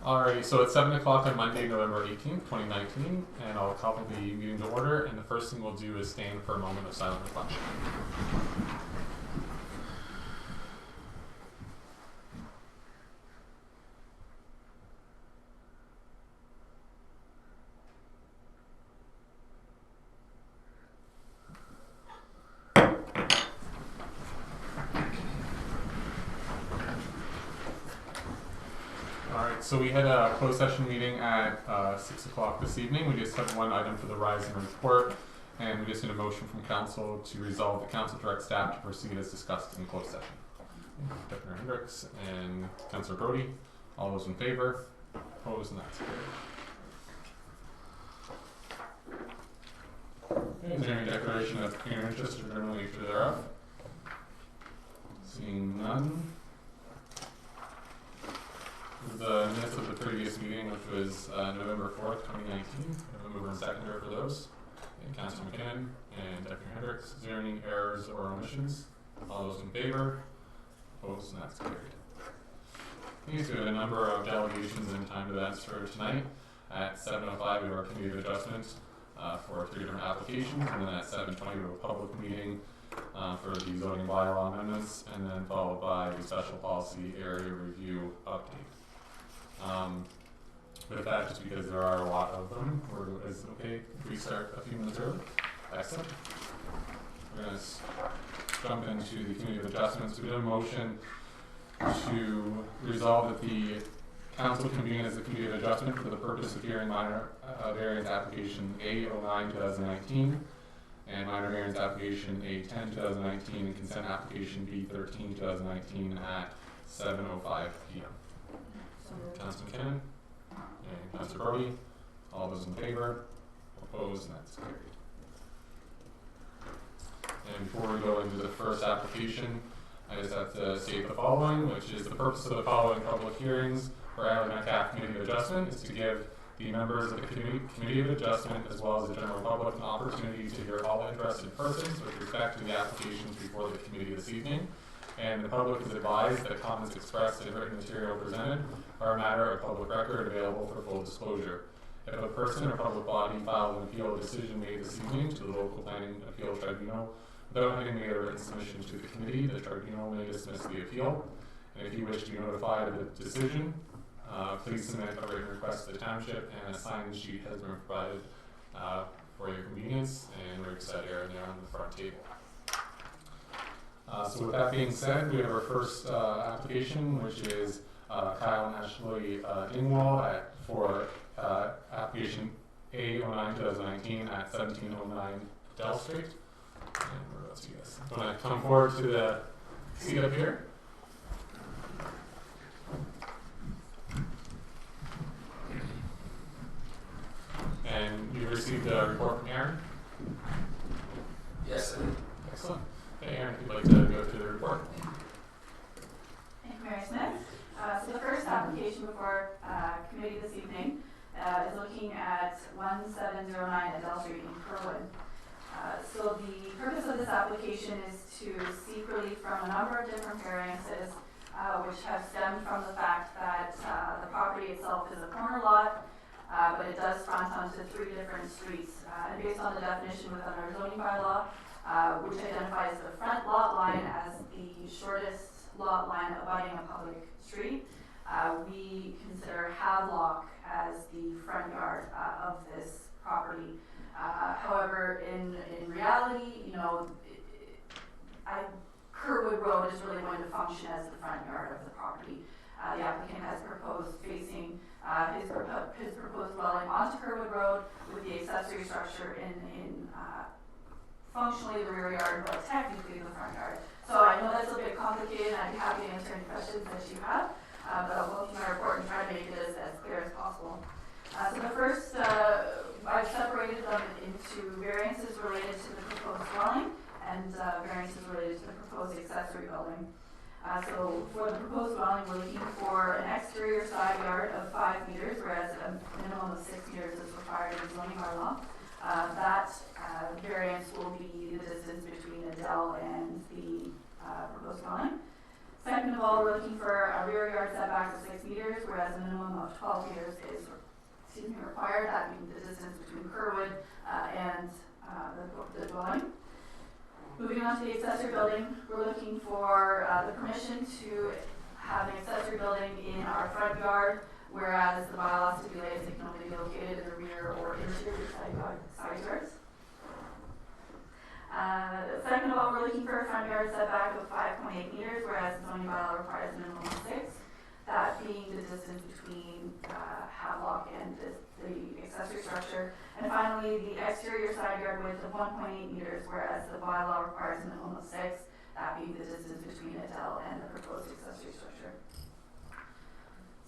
Alrighty, so it's 7 o'clock on Monday, November 18th, 2019, and I'll call the meeting to order, and the first thing we'll do is stand for a moment of silent reflection. So we had a closed session meeting at 6 o'clock this evening. We just have one item for the rising report, and we just need a motion from council to resolve the council direct staff to proceed as discussed in closed session. Deputy Hendricks and Councillor Brody, all those in favor? Opposed, and that's carried. Okay, is there any declaration of clear interest or general nature thereof? Seeing none. The minutes of the previous meeting, which was November 4th, 2019. I have a mover and seconder for those. And Councillor McKinnon and Deputy Hendricks. Is there any errors or omissions? All those in favor? Opposed, and that's carried. Okay, so we have a number of delegations and timed events for tonight. At 7:05 we have our committee of adjustments for 3 different applications, and then at 7:20 we have a public meeting for the zoning bylaw amendments, and then followed by the special policy area review update. With that, just because there are a lot of them, is it okay if we start a few minutes early? Excellent. We're going to jump into the committee of adjustments. We did a motion to resolve that the council convene as a committee of adjustment for the purpose of hearing minor variance application A09-2019 and minor variance application A10-2019 and consent application B13-2019 at 7:05 p.m. Councillor McKinnon and Councillor Brody, all those in favor? Opposed, and that's carried. And before we go into the first application, I just have to state the following, which is the purpose of the following public hearings for Adelaide Metcalfe Committee of Adjustment is to give the members of the Committee of Adjustment as well as the general public an opportunity to hear all interested persons with respect to the applications before the committee this evening. And the public is advised that comments expressed in written material presented are a matter of public record available for full disclosure. If a person or public body filed an appeal decision made this evening to the local planning appeal tribunal without having made a written submission to the committee, the tribunal may dismiss the appeal. And if you wish to be notified of the decision, please submit a written request to the township, and a sign-in sheet has been provided for your convenience and rigged set area there on the front table. So with that being said, we have our first application, which is Kyle and Ashley Dingwall for application A09-2019 at 1709 Dell Street. And where else you guys? Want to come forward to the seat up here? And you received a report from Aaron? Yes, I did. Excellent. Okay, Aaron, if you'd like to go through the report. Thank you, Mary Smith. So the first application before committee this evening is looking at 1709 Adele Street in Kerwin. So the purpose of this application is to seek relief from a number of different variances which have stemmed from the fact that the property itself is a corner lot, but it does front onto 3 different streets. And based on the definition within our zoning bylaw, which identifies the front lot line as the shortest lot line abutting a public street, we consider Havelock as the front yard of this property. However, in reality, you know, Kerwood Road is really going to function as the front yard of the property. The applicant has proposed facing his proposed dwelling onto Kerwood Road with the accessory structure in functionally the rear yard, but technically the front yard. So I know that's a bit complicated, and I'd be happy to answer any questions that you have, but I'll go through my report and try to make it as clear as possible. So the first, I've separated them into variances related to the proposed dwelling and variances related to the proposed accessory building. So for the proposed dwelling, we're looking for an exterior side yard of 5 meters, whereas a minimum of 6 meters is required in the zoning bylaw. That variance will be the distance between Adele and the proposed dwelling. Second of all, we're looking for a rear yard setback of 6 meters, whereas a minimum of of 12 meters is required, that being the distance between Kerwood and the dwelling. Moving on to the accessory building, we're looking for the permission to have an accessory building in our front yard, whereas the bylaw stipulates it can only be located in the rear or interior side yards. Second of all, we're looking for a front yard setback of 5.8 meters, whereas the zoning bylaw requires a minimum of 6. That being the distance between Havelock and the accessory structure. And finally, the exterior side yard width of 1.8 meters, whereas the bylaw requires a minimum of 6, that being the distance between Adele and the proposed accessory structure.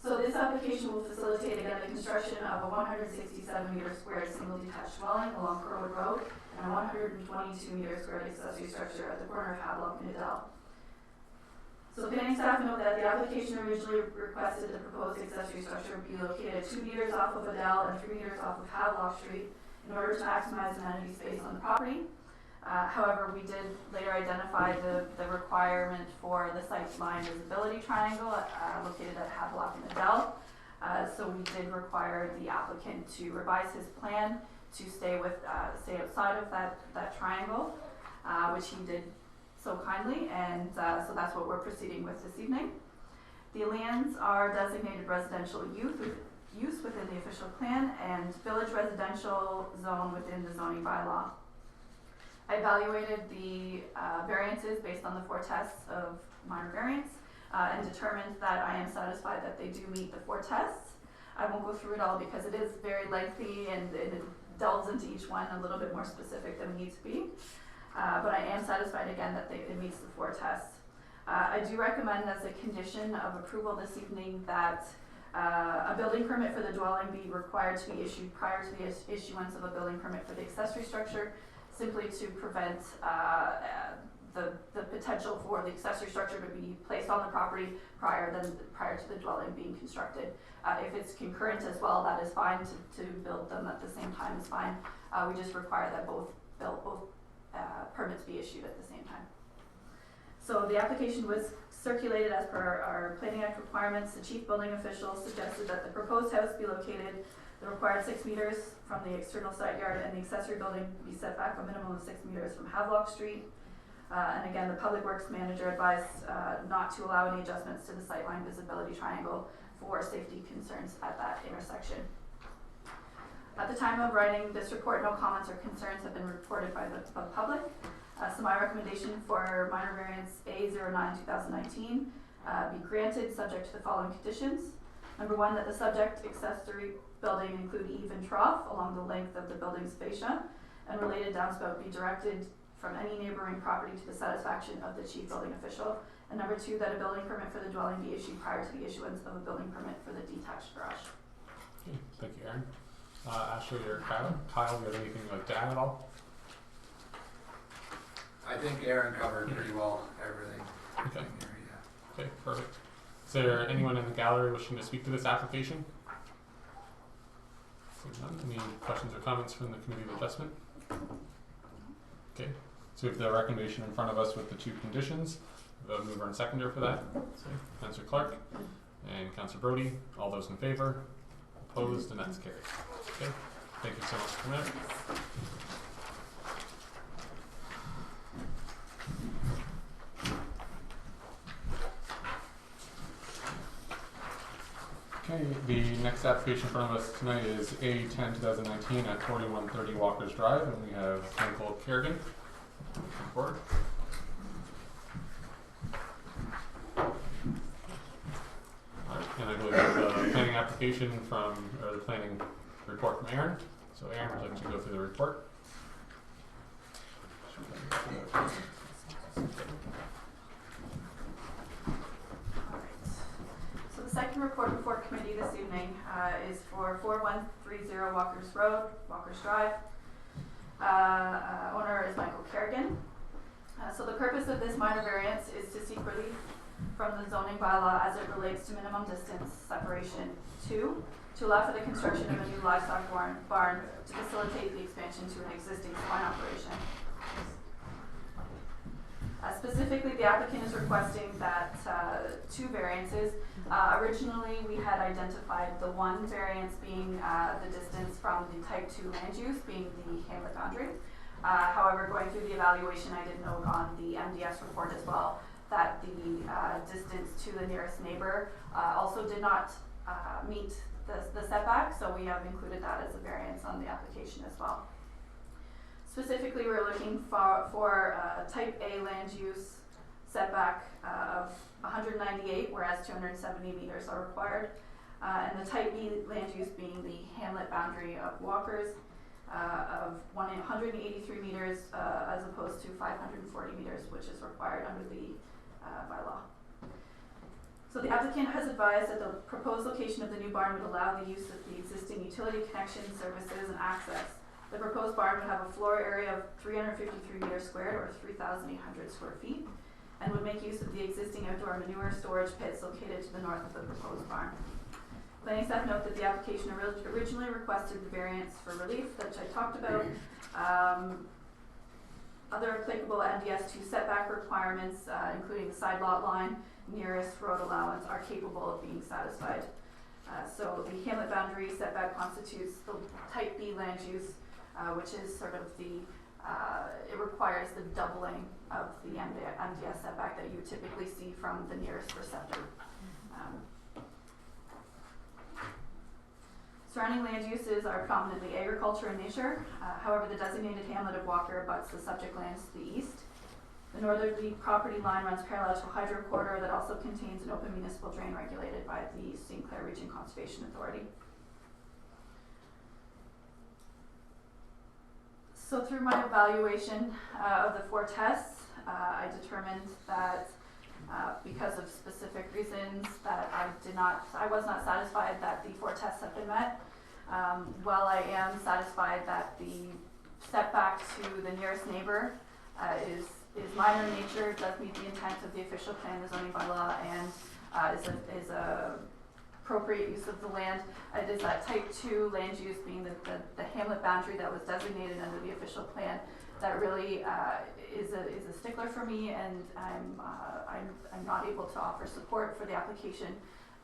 So this application will facilitate, again, the construction of a 167-meter squared single detached dwelling along Kerwood Road and a 122-meter squared accessory structure at the corner of Havelock and Adele. So planning staff note that the application originally requested the proposed accessory structure be located 2 meters off of Adele and 3 meters off of Havelock Street in order to maximize amenity space on the property. However, we did later identify the requirement for the site line visibility triangle located at Havelock and Adele. So we did require the applicant to revise his plan to stay outside of that triangle, which he did so kindly, and so that's what we're proceeding with this evening. The lands are designated residential use within the official plan and village residential zone within the zoning bylaw. I evaluated the variances based on the 4 tests of minor variance and determined that I am satisfied that they do meet the 4 tests. I won't go through it all because it is very lengthy and it delves into each one a little bit more specific than we need to be. But I am satisfied again that it meets the 4 tests. I do recommend as a condition of approval this evening that a building permit for the dwelling be required to be issued prior to the issuance of a building permit for the accessory structure, simply to prevent the potential for the accessory structure to be placed on the property prior to the dwelling being constructed. If it's concurrent as well, that is fine. To build them at the same time is fine. We just require that both permits be issued at the same time. So the application was circulated as per our Planning Act requirements. The chief building official suggested that the proposed house be located the required 6 meters from the external side yard and the accessory building be set back a minimum of 6 meters from Havelock Street. And again, the public works manager advised not to allow any adjustments to the sightline visibility triangle for safety concerns at that intersection. At the time of writing this report, no comments or concerns have been reported by the public. So my recommendation for minor variance A09-2019 be granted subject to the following conditions. Number 1, that the subject accessory building include eave and trough along the length of the building's fascia, and related downspout be directed from any neighboring property to the satisfaction of the chief building official. And number 2, that a building permit for the dwelling be issued prior to the issuance of a building permit for the detached garage. Okay, thank you, Aaron. Ashley or Kyle, do you have anything to add at all? I think Aaron covered pretty well everything. Okay. Here, yeah. Okay, perfect. Is there anyone in the gallery wishing to speak to this application? Any questions or comments from the Committee of Adjustment? Okay, so we have the recommendation in front of us with the 2 conditions. The mover and seconder for that. So, Councillor Clark and Councillor Brody. All those in favour? Opposed? And that's carried. Okay, thank you so much for coming out. Okay, the next application in front of us tonight is A10-2019 at 4130 Walker's Drive, and we have Michael Kerrigan. Come forward. Alright, and I believe we have the planning application or the planning report from Aaron. So Aaron, would like to go through the report? Second report before committee this evening is for 4130 Walker's Drive. Owner is Michael Kerrigan. So the purpose of this minor variance is to seek relief from the zoning bylaw as it relates to minimum distance separation 2, to allow for the construction of a new livestock barn to facilitate the expansion to an existing swine operation. Specifically, the applicant is requesting that two variances. Originally, we had identified the one variance being the distance from the type 2 land use, being the hamlet boundary. However, going through the evaluation, I did note on the MDS report as well that the distance to the nearest neighbor also did not meet the setback, so we have included that as a variance on the application as well. Specifically, we're looking for type A land use setback of 198, whereas 270 meters are required. And the type B land use being the hamlet boundary of Walkers of 183 meters as opposed to 540 meters, which is required under the bylaw. So the applicant has advised that the proposed location of the new barn would allow the use of the existing utility connection, services, and access. The proposed barn would have a floor area of 353 meters squared, or 3,800 square feet, and would make use of the existing outdoor manure storage pits located to the north of the proposed barn. Planning staff note that the application originally requested the variance for relief, which I talked about. Other applicable NDS2 setback requirements, including the side lot line, nearest road allowance, are capable of being satisfied. So the hamlet boundary setback constitutes the type B land use, which is sort of the, it requires the doubling of the MDS setback that you typically see from the nearest receptor. Surrounding land uses are predominantly agriculture in nature. However, the designated hamlet of Walker abuts the subject lands to the east. The northerly property line runs parallel to a hydro corridor that also contains an open municipal drain regulated by the St. Clair Region Conservation Authority. So through my evaluation of the 4 tests, I determined that because of specific reasons that I was not satisfied that the 4 tests have been met. While I am satisfied that the setback to the nearest neighbor is minor in nature, does meet the intent of the official plan, the zoning bylaw, and is a appropriate use of the land. It is that type 2 land use, being the hamlet boundary that was designated under the official plan, that really is a stickler for me, and I'm not able to offer support for the application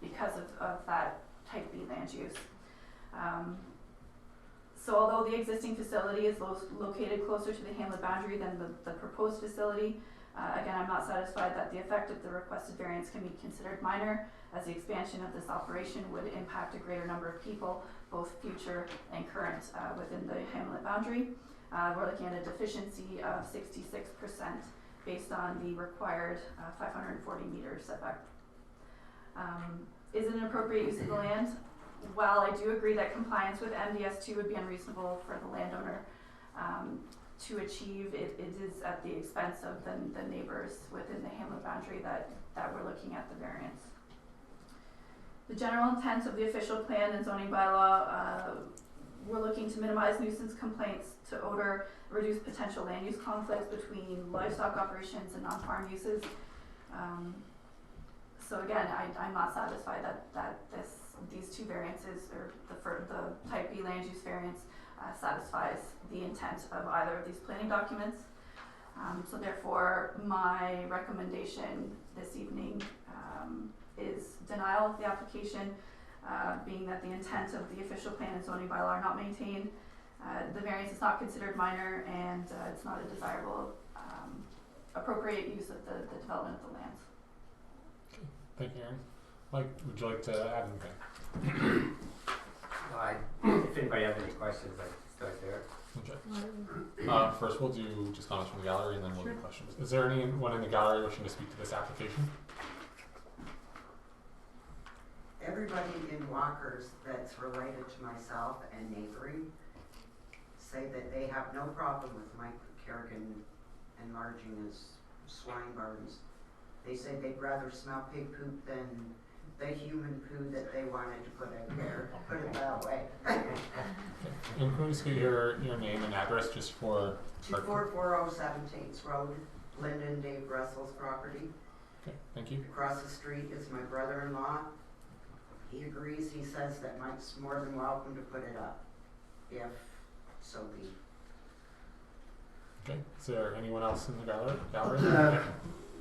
because of that type B land use. So although the existing facility is located closer to the hamlet boundary than the proposed facility, again, I'm not satisfied that the effect of the requested variance can be considered minor, as the expansion of this operation would impact a greater number of people, both future and current, within the hamlet boundary. We're looking at a deficiency of 66% based on the required 540 meter setback. Is it an appropriate use of the land? While I do agree that compliance with MDS2 would be unreasonable for the landowner to achieve, it is at the expense of the neighbors within the hamlet boundary that we're looking at the variance. The general intent of the official plan and zoning bylaw, we're looking to minimize nuisance complaints to odor, reduce potential land use conflicts between livestock operations and non-farm uses. So again, I'm not satisfied that these 2 variances, or the type B land use variance, satisfies the intent of either of these planning documents. So therefore, my recommendation this evening is denial of the application, being that the intent of the official plan and zoning bylaw are not maintained. The variance is not considered minor, and it's not a desirable, appropriate use of the development of the lands. Okay. Thank you, Aaron. Mike, would you like to add anything? If anybody has any questions, I start there. Okay. First, we'll do just comments from the gallery, and then we'll do questions. Is there anyone in the gallery wishing to speak to this application? Everybody in Walkers that's related to myself and neighboring say that they have no problem with Mike Kerrigan enlarging his swine barns. They say they'd rather smell pig poop than the human poo that they wanted to put out there. Put it that way. And can we just get your name and address just for 244 17th Road, Lyndon Dave Russell's property. Okay, thank you. Across the street is my brother-in-law. He agrees. He says that Mike's more than welcome to put it up, if so be. Okay, is there anyone else in the gallery?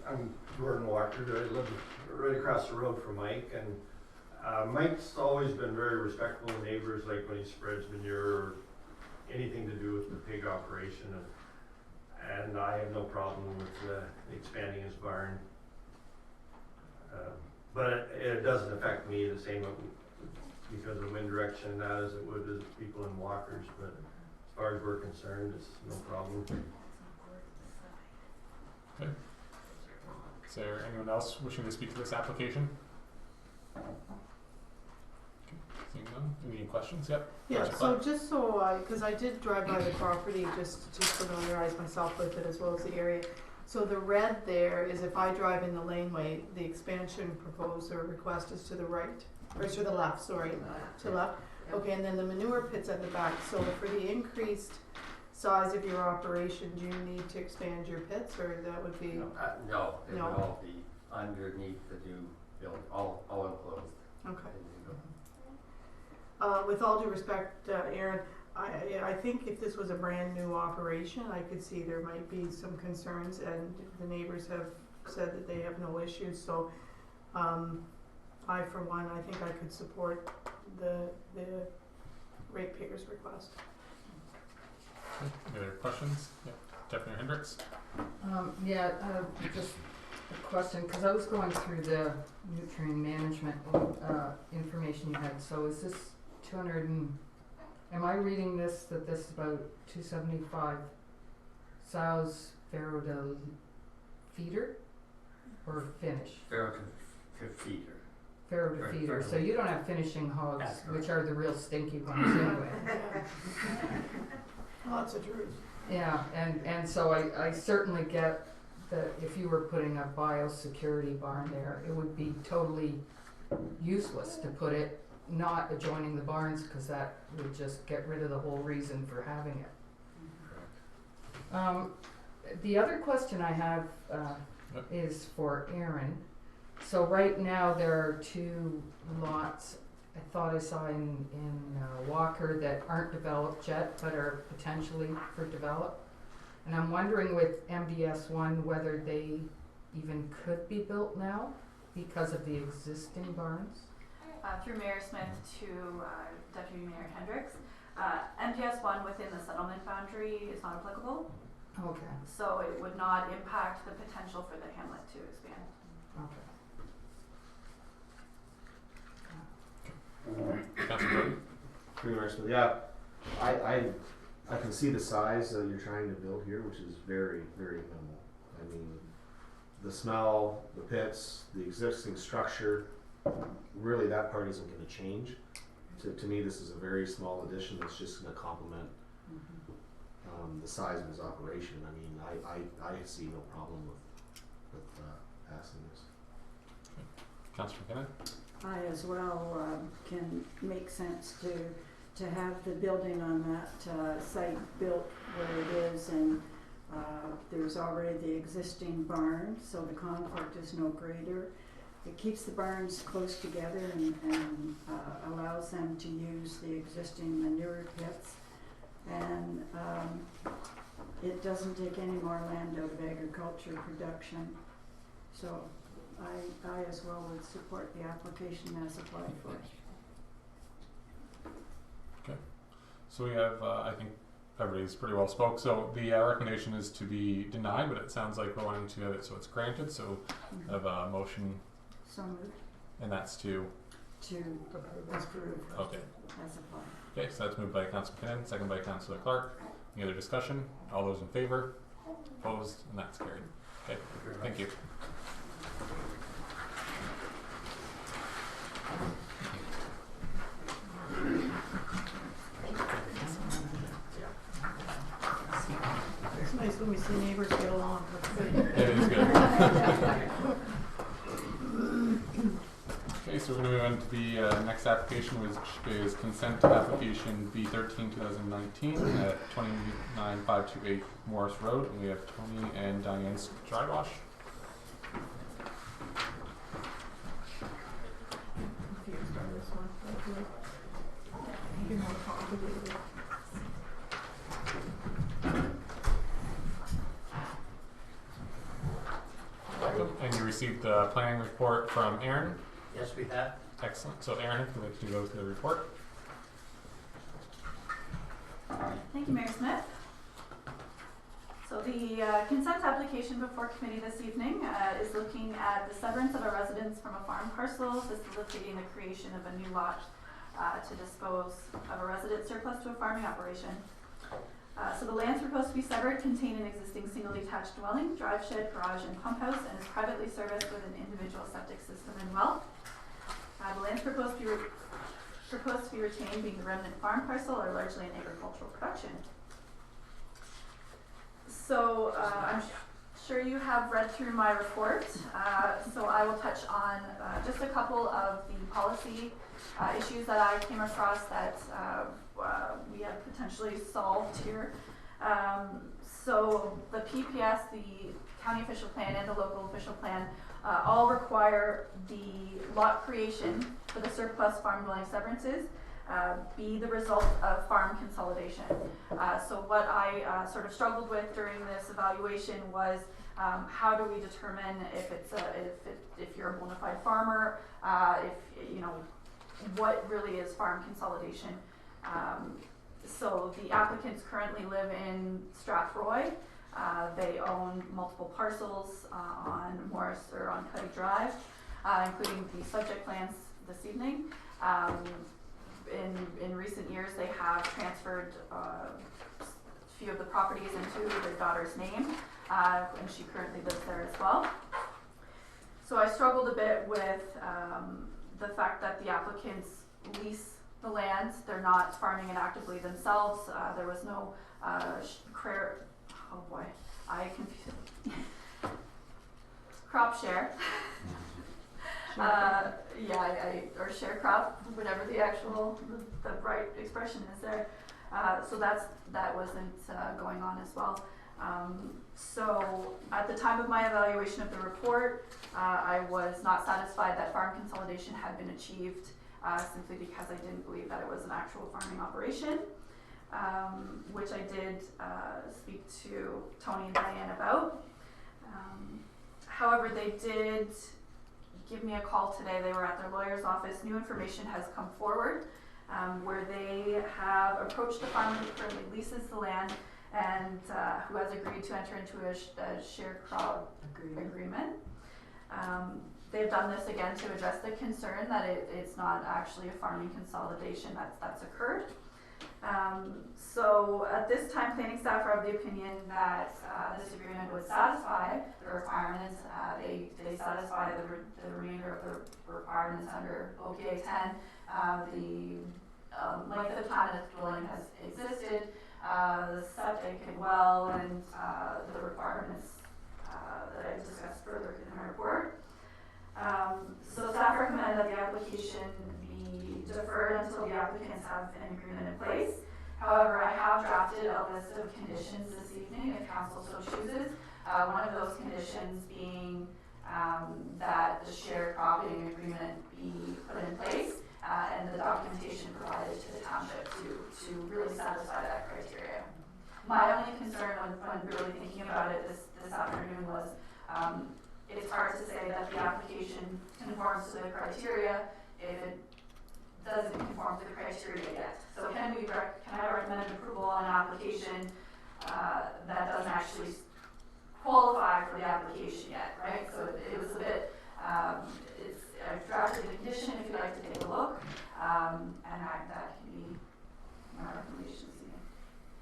I'm Gordon Walker. I live right across the road from Mike, and Mike's always been very respectful of neighbors, like when he spreads manure or anything to do with the pig operation, and I have no problem with expanding his barn. But it doesn't affect me the same because of wind direction and that as it would as people in Walkers, but as far as we're concerned, it's no problem. Okay. Is there anyone else wishing to speak to this application? Okay, seeing none. Any questions? Yep. Yeah, Councillor so Clark. just so because I did drive by the property just to familiarize myself with it as well as the area. So the red there is if I drive in the laneway, the expansion proposed or request is to the right, or to the left, sorry, to the left. Okay, and then the manure pit's at the back. So for the increased size of your operation, do you need to expand your pits, or that would be? No, it No. would all be underneath the new building, all enclosed. Okay. With all due respect, Aaron, I think if this was a brand new operation, I could see there might be some concerns, and the neighbors have said that they have no issues. So, I, for one, I think I could support the ratepayers' request. Any other questions? Yeah. Deputy Hendricks. Just a question, because I was going through the nutrient management information you had. So is this 200 and, am I reading this, that this is about 275 sows farrow to feeder or finish? Farrow to feeder. Farrow to Right, feeder. farrow. So you don't have finishing hogs, That's correct. which are the real stinky ones anyway. Lots of truth. Yeah, and so I certainly get that if you were putting a biosecurity barn there, it would be totally useless to put it not adjoining the barns, because that would just get rid of the whole reason for having it. The other question I have is for Aaron. So right now there are 2 lots I thought I saw in Walker that aren't developed yet but are potentially for develop. And I'm wondering with MDS1 whether they even could be built now because of the existing barns. Through Mayor Smith to Deputy Mayor Hendricks, MTS 1 within the settlement boundary is not applicable, Okay, so it would not impact the potential for the hamlet to expand. okay. Councillor Brody. Pretty much, but yeah, I can see the size that you're trying to build here, which is very, very minimal. I mean, the smell, the pits, the existing structure, really that part isn't going to change. To me, this is a very small addition that's just going to complement the size of his operation. I mean, I see no problem with passing this. Councillor McKinnon. I as well can make sense to have the building on that site built where it is, and there's already the existing barn, so the conflict is no greater. It keeps the barns close together and allows them to use the existing manure pits, and it doesn't take any more land out of agriculture production. So I as well would support the application as applied for. Okay. So we have, I think everybody's pretty well spoke. So the recommendation is to be denied, but it sounds like we're wanting to have it so it's granted. So I have a motion, So moved and that's to. approve Okay. as applied. Okay, so that's moved by Councillor McKinnon, second by Councillor Clark. Any other discussion? All those in favor? Opposed? And that's carried. Okay, thank you. It's nice when we see neighbors get along. That's good. It is good. Okay, so we're going to move on to the next application, which is consent application B13 2019 at 29528 Morris Road. And we have Tony and Diane's Dry Wash. Confused on this one. Thank you. You can have a copy of it. received the planning report from Aaron. Yes, we have. Excellent. So Aaron, if you'd like to go through the report. Thank you, Mayor Smith. So the consent application before committee this evening is looking at the severance of a residence from a farm parcel, facilitating the creation of a new lot to dispose of a resident surplus to a farming operation. So the lands proposed to be severed contain an existing single detached dwelling, drive shed, garage, and pump house, and is privately serviced with an individual septic system and well. The lands proposed to be retained, being the remnant farm parcel, are largely in agricultural production. So I'm sure you have read through my report, so I will touch on just a couple of the policy issues that I came across that we have potentially solved here. So the PPS, the county official plan, and the local official plan all require the lot creation for the surplus farm dwelling severances be the result of farm consolidation. So what I sort of struggled with during this evaluation was how do we determine if it's if you're a bona fide farmer, if you know what really is farm consolidation. So the applicants currently live in Strathroy. They own multiple parcels on Morris or on Cuddy Drive, including the subject lands this evening. In recent years, they have transferred a few of the properties into their daughter's name, and she currently lives there as well. So I struggled a bit with the fact that the applicants lease the land. They're not farming it actively themselves. There was no oh boy, I confused. Crop share. Or share crop, whatever the actual, the right expression is there. So that wasn't going on as well. So at the time of my evaluation of the report, I was not satisfied that farm consolidation had been achieved simply because I didn't believe that it was an actual farming operation, which I did speak to Tony and Diane about. However, they did give me a call today. They were at their lawyer's office. New information has come forward where they have approached the farmer who currently leases the land and who has agreed to enter into a shared crop agreement. They've done this again to address the concern that it's not actually a farming consolidation that's occurred. So at this time, planning staff are of the opinion that this agreement would satisfy the requirements. They satisfy the remainder of the requirements under OPA 10. The length of time that the dwelling has existed, the septic and well, and the requirements that I discussed further in my report. So staff recommend that the application be deferred until the applicants have an agreement in place. However, I have drafted a list of conditions this evening if council so chooses. One of those conditions being that the shared cropping agreement be put in place and the documentation provided to the township to really satisfy that criteria. My only concern when really thinking about it this afternoon was it's hard to say that the application conforms to the criteria if it doesn't conform to the criteria yet. So can I recommend approval on an application that doesn't actually qualify for the application yet, right? So it was a bit, I've drafted the condition if you'd like to take a look, and that can be my recommendation this evening.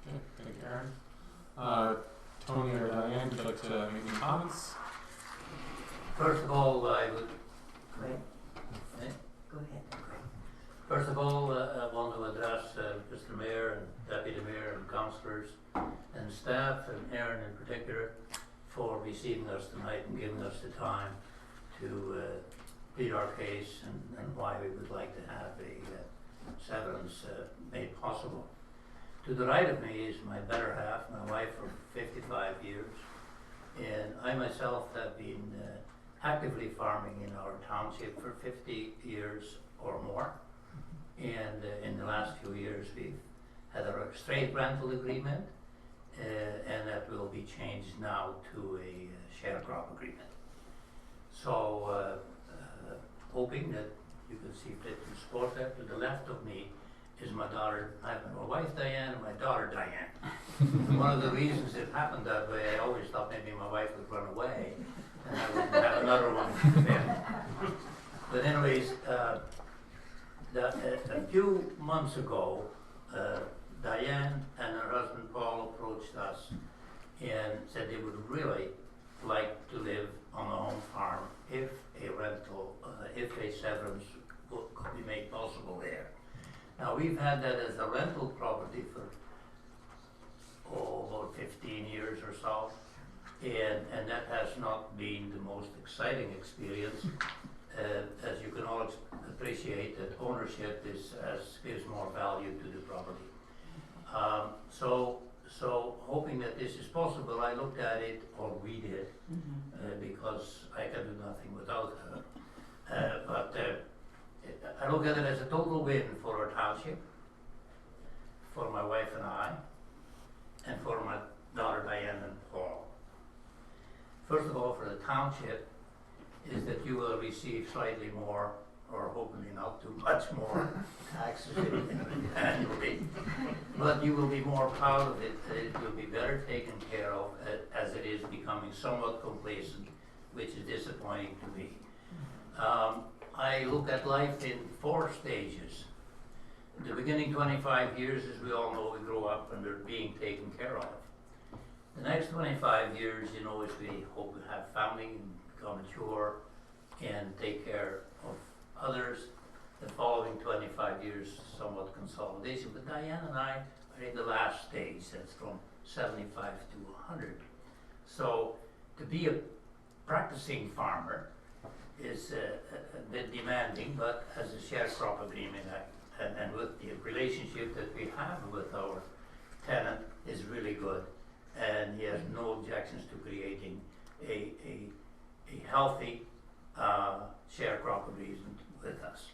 Okay, thank you, Aaron. Tony or Diane, would you like to make any comments? First of all, I would. Go ahead. Eh? Go ahead. First of all, I want to address Mr. Mayor and Deputy Mayor and councillors and staff and Aaron in particular for receiving us tonight and giving us the time to plead our case and why we would like to have a severance made possible. To the right of me is my better half, my wife for 55 years, and I myself have been actively farming in our township for 50 years or more. And in the last few years we've had a straight rental agreement and that will be changed now to a share crop agreement. Hoping that you can see fit to support that. To the left of me is my daughter. I have my wife Diane and my daughter Diane. One of the reasons it happened that way, I always thought maybe my wife would run away and I would have another one. But anyways, a few months ago, Diane and her husband Paul approached us and said they would really like to live on a home farm if a rental, if a severance could be made possible there. Now, we've had that as a rental property for about 15 years or so, and that has not been the most exciting experience. As you can all appreciate, that ownership gives more value to the property. So hoping that this is possible, I looked at it, or we did, because I can do nothing without her. But I look at it as a total win for our township, for my wife and I, and for my daughter Diane and Paul. First of all, for the township, is that you will receive slightly more, or hopefully not too much more, taxes annually, but you will be more proud of it. It will be better taken care of, as it is becoming somewhat complacent, which is disappointing to me. I look at life in 4 stages. The beginning 25 years, as we all know, we grow up and they're being taken care of. The next 25 years, you know, is we hope we have family and become mature and take care of others. The following 25 years, somewhat consolidation. But Diane and I are in the last stage. That's from 75 to 100. So to be a practicing farmer is a bit demanding, but as a sharecrop agreement and with the relationship that we have with our tenant is really good, and he has no objections to creating a healthy sharecrop agreement with us.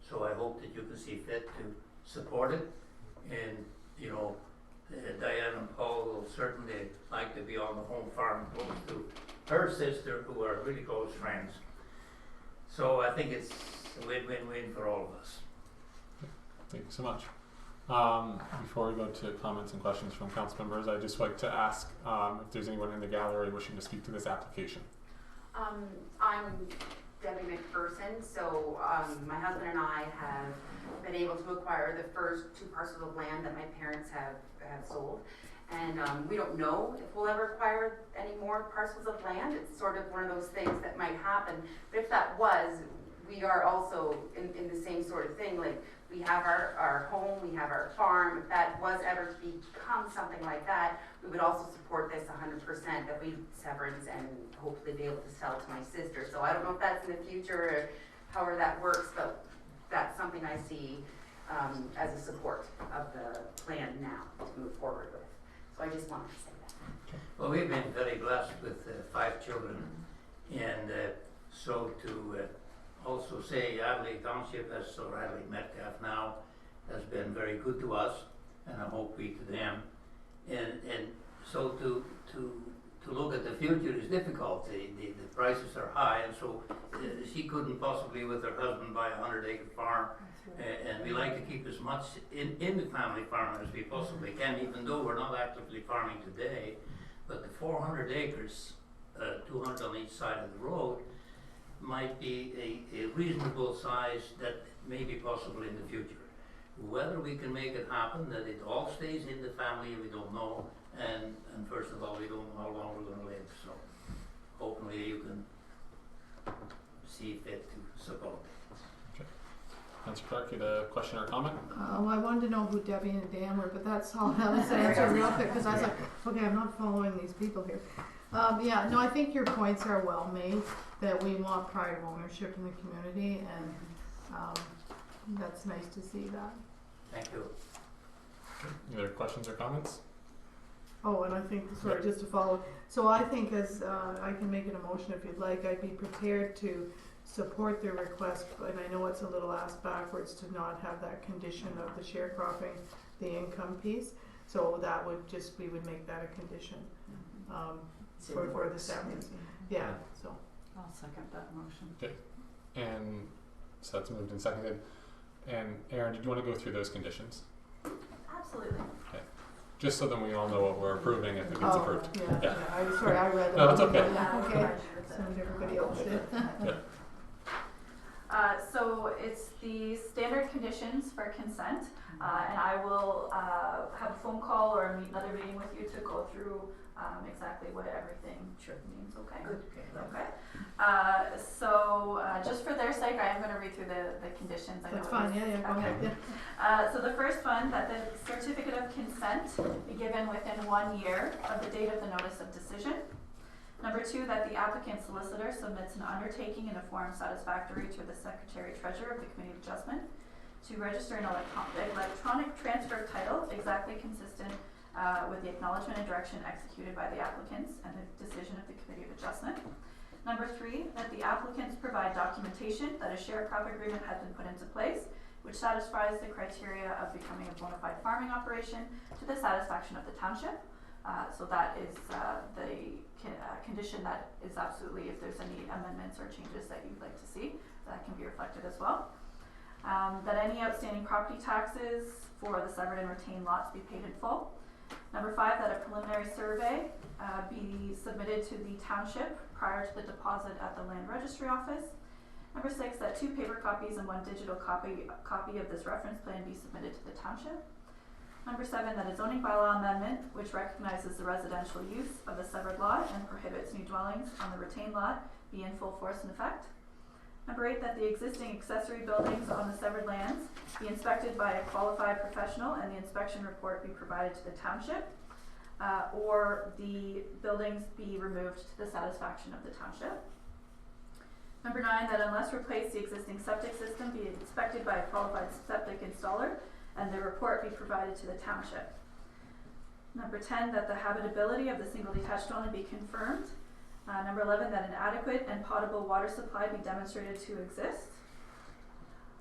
So I hope that you can see fit to support it, and you know, Diane and Paul will certainly like to be on the home farm close to her sister, who are really close friends. So I think it's a win-win-win for all of us. Thank you so much. Before we go to comments and questions from council members, I'd just like to ask if there's anyone in the gallery wishing to speak to this application. I'm Debbie McPherson. So my husband and I have been able to acquire the first 2 parcels of land that my parents have sold. And we don't know if we'll ever acquire any more parcels of land. It's sort of one of those things that might happen. But if that was, we are also in the same sort of thing. Like, we have our home, we have our farm. If that was ever to become something like that, we would also support this 100%, that we severance and hopefully be able to sell to my sister. So I don't know if that's in the future or however that works, but that's something I see as a support of the plan now to move forward with. So I just wanted to say that. Well, we've been very blessed with 5 children, and so to also say Adelaide Township, or Adelaide Metcalfe now, has been very good to us, and I hope we to them. And so to look at the future is difficult. The prices are high, and so she couldn't possibly with her husband buy a 100-acre farm. And we like to keep as much in the family farm as we possibly can, even though we're not actively farming today. But the 400 acres, 200 on each side of the road, might be a reasonable size that may be possible in the future. Whether we can make it happen, that it all stays in the family, we don't know. And first of all, we don't know how long we're going to live. So hopefully you can see fit to support it. Councillor Clark, you had a question or comment? I wanted to know who Debbie and Dan were, but that's all I was answering real quick, because I was like, okay, I'm not following these people here. Yeah, no, I think your points are well made, that we want pride of ownership in the community, and that's nice to see that. Thank you. Any other questions or comments? Oh, and I think, sorry, just to follow, so I think as, I can make an emotion if you'd like, I'd be prepared to support the request, and I know it's a little asked backwards to not have that condition of the sharecropping, the income piece, so that would just, we would make that a condition, for the severance. Yeah, so, I'll second that motion. And so that's moved and seconded. And Aaron, did you want to go through those conditions? Absolutely. Just so then we all know what we're approving if it gets approved. Yeah. I'm sorry, I read them. No, that's okay. Yeah, Okay. So did everybody else did. So it's the standard conditions for consent, and I will have a phone call or meet another meeting with you to go through exactly what everything means, okay? Good. Okay. Just for their sake, I am going to read through the conditions. I know That's it fine, was- yeah, go okay. ahead, yeah. So the first one, that the certificate of consent be given within 1 year of the date of the notice of decision. Number 2, that the applicant solicitor submits an undertaking in a form satisfactory to the Secretary Treasurer of the Committee of Adjustment to register an electronic transfer title exactly consistent with the acknowledgement and direction executed by the applicants and the decision of the Committee of Adjustment. Number 3, that the applicants provide documentation that a sharecrop agreement has been put into place which satisfies the criteria of becoming a bona fide farming operation to the satisfaction of the township. So that is the condition that is absolutely, if there's any amendments or changes that you'd like to see, that can be reflected as well. That any outstanding property taxes for the severed and retained lots be paid in full. Number 5, that a preliminary survey be submitted to the township prior to the deposit at the land registry office. Number 6, that 2 paper copies and 1 digital copy of this reference plan be submitted to the township. Number 7, that a zoning bylaw amendment which recognizes the residential use of the severed lot and prohibits new dwellings on the retained lot be in full force and effect. Number 8, that the existing accessory buildings on the severed lands be inspected by a qualified professional and the inspection report be provided to the township, or the buildings be removed to the satisfaction of the township. Number 9, that unless replaced, the existing septic system be inspected by a qualified septic installer and the report be provided to the township. Number 10, that the habitability of the single detached dwelling be confirmed. Number 11, that an adequate and potable water supply be demonstrated to exist.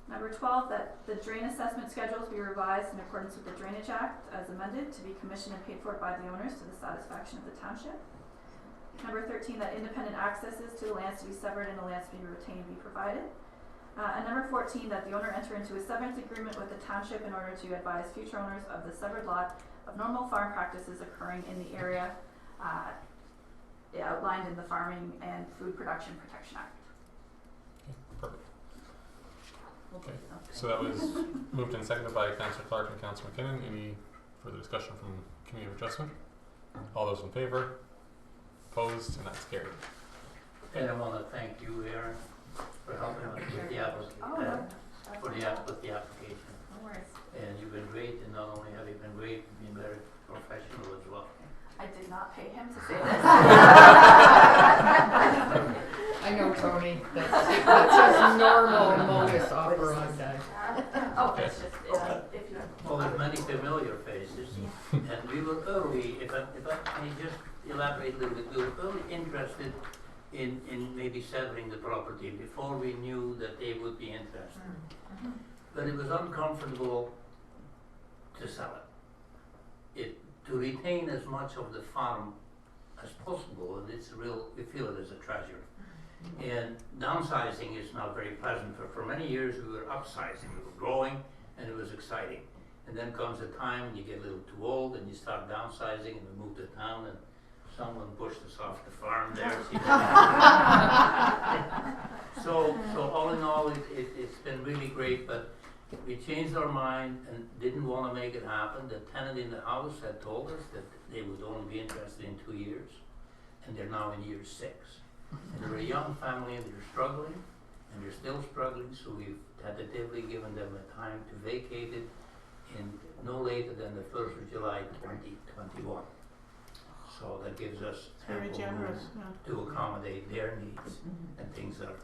Number 12, that the drain assessment schedules be revised in accordance with the Drainage Act as amended to be commissioned and paid for by the owners to the satisfaction of the township. Number 13, that independent accesses to the lands to be severed and the lands to be retained be provided. And number 14, that the owner enter into a severance agreement with the township in order to advise future owners of the severed lot of normal farm practices occurring in the area outlined in the Farming and Food Production Protection Act. Perfect. Okay, so that was moved and seconded by Councillor Clark and Councillor McKinnon. Any further discussion from Committee of Adjustment? All those in favour? Opposed? And that's carried. And I want to thank you, Aaron, for helping us with the application. With the application. No worries. And you've been great, and not only have you been great, you've been very professional as well. I did not pay him to say this. I know, Tony. That's his normal modus operandi. Oh, it's just, if you Well, there's many familiar faces, and we were early, if I may just elaborate a little bit, we were early interested in maybe severing the property before we knew that they would be interested. But it was uncomfortable to sell it. To retain as much of the farm as possible, and we feel it as a treasure. And downsizing is not very pleasant. For many years we were upsizing, we were growing, and it was exciting. And then comes a time when you get a little too old and you start downsizing, and we moved to town, and someone pushed us off the farm there. So all in all, it's been really great, but we changed our mind and didn't want to make it happen. The tenant in the house had told us that they would only be interested in 2 years, and they're now in year 6. And they're a young family and they're struggling, and they're still struggling, so we've tentatively given them a time to vacate it in no later than the 1st of July 2021. So that gives us Very ample generous, room to accommodate their needs, and things are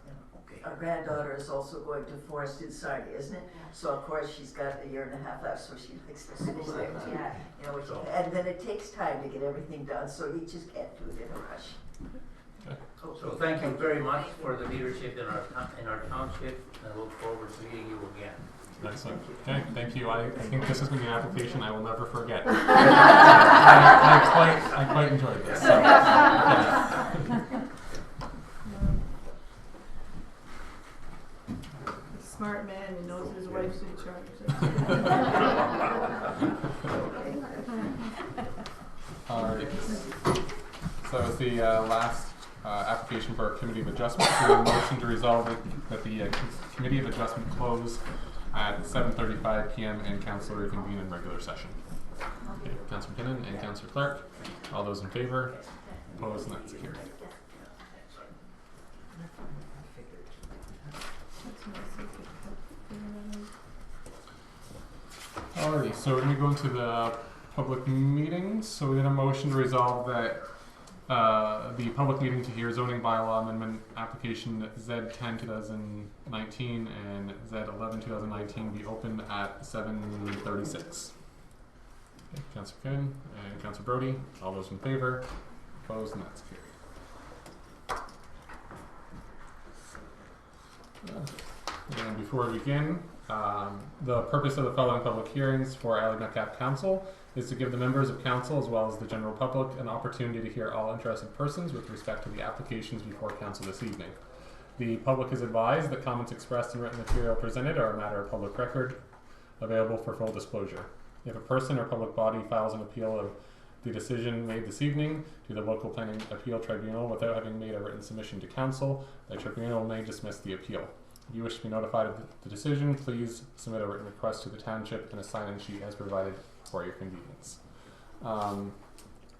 okay. Our granddaughter is also going to Forest in Sarnia, isn't it? So of course she's got a year and a half left, so she likes to finish there too. Yeah. You know, So- and then it takes time to get everything done, so you just can't do it in a rush. So thank you very much for the leadership in our township, and I look forward to meeting you again. Excellent. Okay, thank you. I think this is going to be an application I will never forget. I quite enjoyed this. So, yeah. so that was the last application for our Committee of Adjustment. So a motion to resolve that the Committee of Adjustment close at 7:35 p.m. and Council reconvene in regular session. Okay, Councillor McKinnon and Councillor Clark. All those in favor? Opposed? And that's carried. Alrighty, so we're going to go into the public meetings. So we had a motion to resolve that the public meeting to hear zoning bylaw amendment application Z10 2019 and Z11 2019 be open at 7:36. Okay, Councillor Finn and Councillor Brody, all those in favor? Opposed? And that's carried. And before we begin, the purpose of the following public hearings for Adelaide Metcalfe Council is to give the members of council as well as the general public an opportunity to hear all interested persons with respect to the applications before council this evening. The public is advised that comments expressed in written material presented are a matter of public record, available for full disclosure. If a person or public body files an appeal of the decision made this evening to the local planning appeal tribunal without having made a written submission to council, the tribunal may dismiss the appeal. If you wish to be notified of the decision, please submit a written request to the township and a sign-in sheet as provided for your convenience.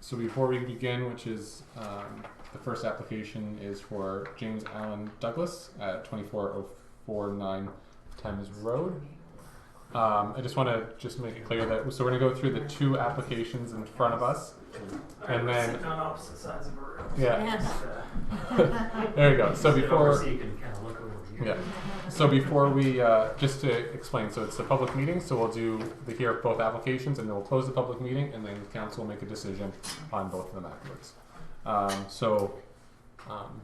So before we begin, which is the first application is for James Allen Douglas at 24049 Thames Road. I just want to make it clear that so we're going to go through the two applications in front of us, and then sitting on opposite sides of a room. yeah. There you go. So before so you can kind of look over here. yeah. So before we just to explain, so it's a public meeting, so we'll do the hear of both applications, and then we'll close the public meeting, and then council will make a decision on both of them afterwards.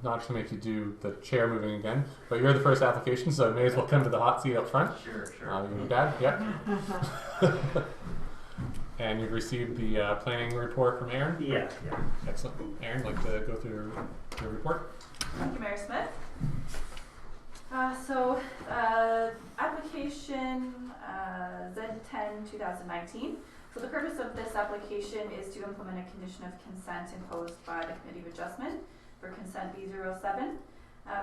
Not to make you do the chair moving again, but you're the first application, so I may as well come to the hot seat up front. Sure. Your dad, yeah. And you've received the planning report from Aaron? Yeah. Excellent. Aaron, like to go through your report? Thank you, Mayor Smith. Application Z10 2019. So the purpose of this application is to implement a condition of consent imposed by the Committee of Adjustment for consent B07,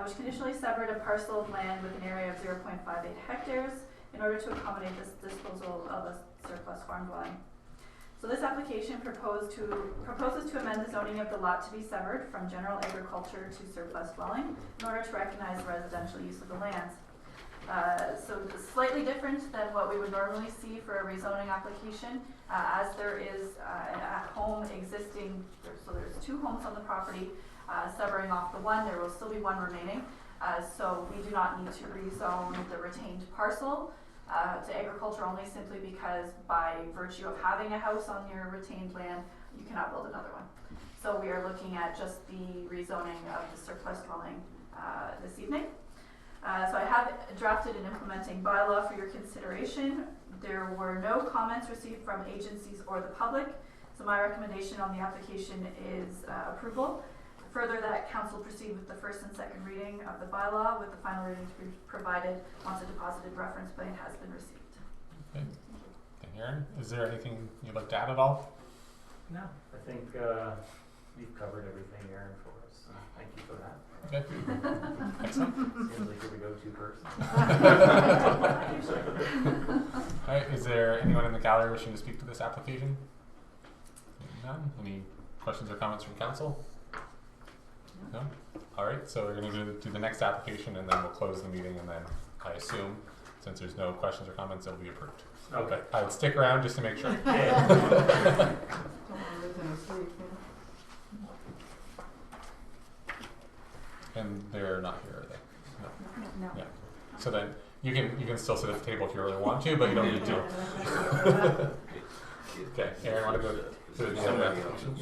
which conditionally severed a parcel of land with an area of 0.58 hectares in order to accommodate this disposal of a surplus farm dwelling. So this application proposes to amend the zoning of the lot to be severed from general agriculture to surplus dwelling in order to recognize residential use of the lands. So it's slightly different than what we would normally see for a rezoning application, as there is a home existing, so there's two homes on the property. Severing off the one, there will still be one remaining. So we do not need to rezone the retained parcel to agriculture only, simply because by virtue of having a house on your retained land, you cannot build another one. So we are looking at just the rezoning of the surplus dwelling this evening. So I have drafted an implementing bylaw for your consideration. There were no comments received from agencies or the public, so my recommendation on the application is approval. Further, that council proceed with the first and second reading of the bylaw, with the final reading to be provided once a deposited reference plan has been received. Okay. Thank you, Aaron. Is there anything you'd like to add at all? No, I think we've covered everything, Aaron, for us. So thank you for that. Okay. Excellent. Seems like you're the go-to person. All right. Is there anyone in the gallery wishing to speak to this application? None. Any questions or comments from council? No? All right, so we're going to do the next application, and then we'll close the meeting, and then I assume, since there's no questions or comments, it'll be approved. Okay. I would stick around just to make sure. Don't want to live in a sleep, And they're not here, are they? No. Yeah. So then you can still sit at the table if you really want to, but you don't need to. Okay, Aaron, want to go through the other application?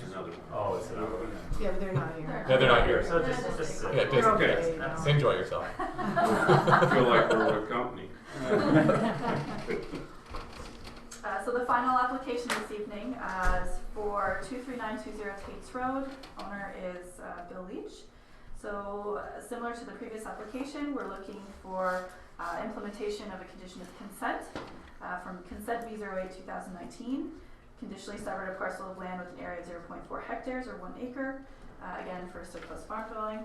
Oh, it's another one. Yeah, but they're not here. Yeah, they're not here. So just Yeah, They're okay. That's- Enjoy yourself. I feel like we're with company. So the final application this evening is for 23920 Tates Road. Owner is Bill Leach. So similar to the previous application, we're looking for implementation of a condition of consent from consent B08 2019. Conditionally severed a parcel of land with an area of 0.4 hectares or 1 acre again for surplus farm dwelling.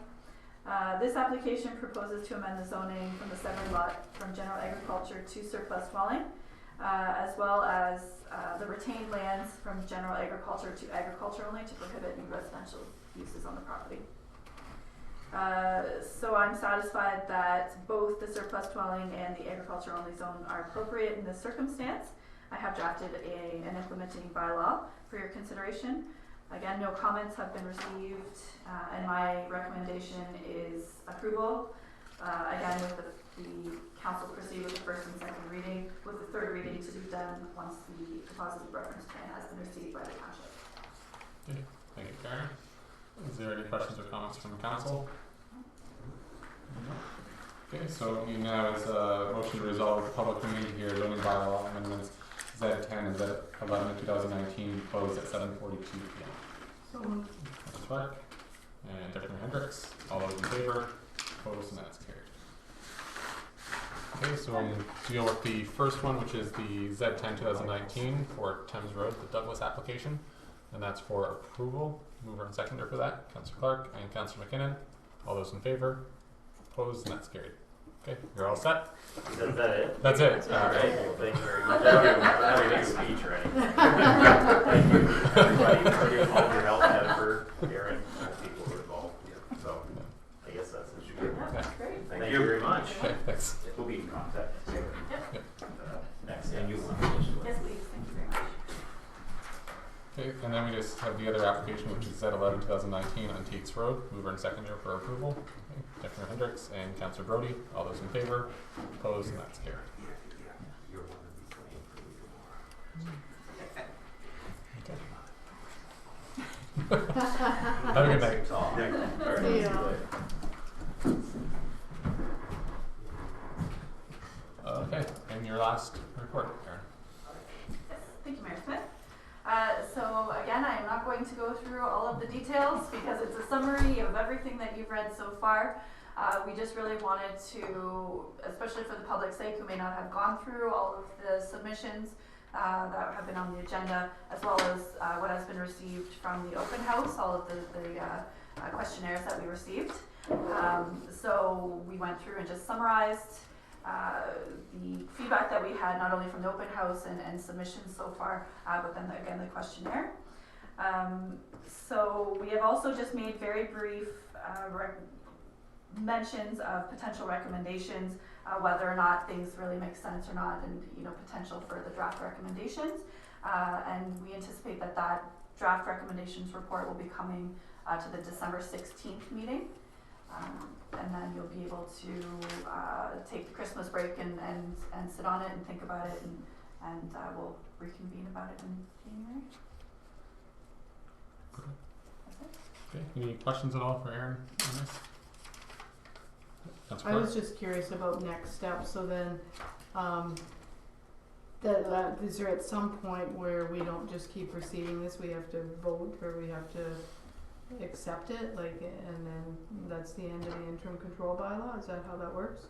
This application proposes to amend the zoning from the 7 lot from general agriculture to surplus dwelling, as well as the retained lands from general agriculture to agriculture only to prohibit new residential uses on the property. So I'm satisfied that both the surplus dwelling and the agriculture only zone are appropriate in this circumstance. I have drafted an implementing bylaw for your consideration. Again, no comments have been received, and my recommendation is approval. Again, with the council proceed with the first and second reading, with the third reading to be done once the positive reference plan has been received by the township. Okay, thank you, Karen. Is there any questions or comments from the council? Okay, so we now is a motion to resolve the public meeting here, zoning bylaw amendments Z10 and Z11 of 2019 closed at 7:42 p.m. So moved. Councilor Clark and Deputy Hendricks. All those in favor? Opposed? And that's carried. Okay, so we'll deal with the first one, which is the Z10 2019 for Thames Road, the Douglas application, and that's for approval. Mover and seconder for that, Councilor Clark and Councilor McKinnon. All those in favor? Opposed? And that's carried. Okay, you're all set? Is that it? That's it. All right, well, thank you very much. I don't have a speech or anything. Thank you, everybody, for all your help and effort, Aaron, all the people who are involved. So, I guess that's what you do. That's great. Thank you very much. Okay, thanks. We'll be in contact. Yep. Next, and you. Yes, please. Thank you very much. Okay, and then we just have the other application, which is Z11 2019 on Tate's Road. Mover and seconder for approval. Okay, Deputy Hendricks and Councilor Brody. All those in favor? Opposed? And that's carried. Okay. Have a good night. See ya. Okay, and your last report, Karen. Yes, thank you, Mayor Smith. So again, I am not going to go through all of the details because it's a summary of everything that you've read so far. We just really wanted to, especially for the public's sake who may not have gone through all of the submissions that have been on the agenda, as well as what has been received from the open house, all of the questionnaires that we received. So we went through and just summarized the feedback that we had, not only from the open house and submissions so far, but then again the questionnaire. So we have also just made very brief mentions of potential recommendations, whether or not things really make sense or not, and potential for the draft recommendations. And we anticipate that that draft recommendations report will be coming to the December 16th meeting. And then you'll be able to take the Christmas break and sit on it and think about it, and we'll reconvene about it in January. That's it. Okay, any questions at all for Aaron on this? I was just curious about next steps. So then, is there at some point where we don't just keep receiving this? We have to vote, or we have to accept it, and then that's the end of the interim control bylaw? Is that how that works?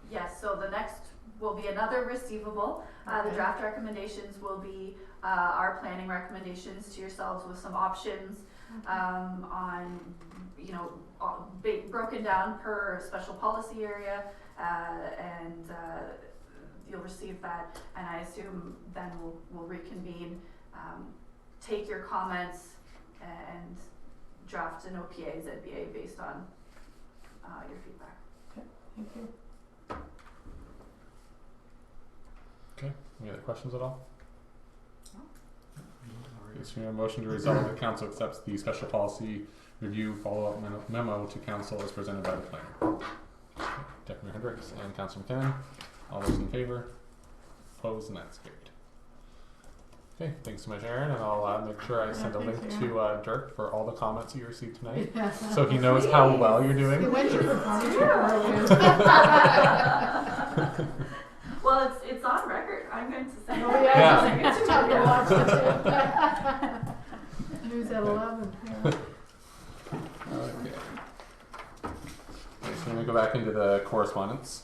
Yes, so the next will be another receivable. The Okay. draft recommendations will be our planning recommendations to yourselves with some options on, broken down per special policy area, and you'll receive that, and I assume then we'll reconvene, take your comments, and draft an OPA, ZBA based on your feedback. Thank you. Okay, any other questions at all? Okay, so we have a motion to resolve that council accepts the special policy review follow-up memo to council as presented by the planner. Okay, Deputy Hendricks and Councilor McKinnon. All those in favor? Opposed? And that's carried. Okay, thanks so much, Aaron, and I'll make sure I send a link to Dirk for all the comments you received tonight, so he knows how well you're doing. Hey, when's your performance review? Well, it's on record. I'm going to say. Oh yeah, it's time to watch it. News at 11. Yeah. Okay. So let me go back into the correspondence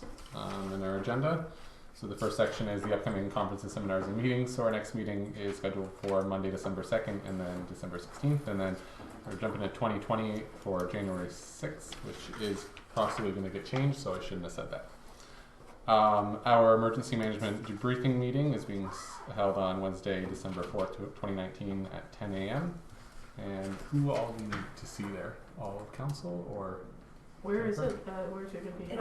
in our agenda. So the first section is the upcoming conferences, seminars, and meetings. So our next meeting is scheduled for Monday, December 2nd, and then December 16th. And then we're jumping to 2020 for January 6th, which is possibly going to get changed, so I shouldn't have said that. Our emergency management debriefing meeting is being held on Wednesday, December 4th, 2019 at 10 a.m. And who all we need to see there? All of council or? Where is it? Where's it gonna be?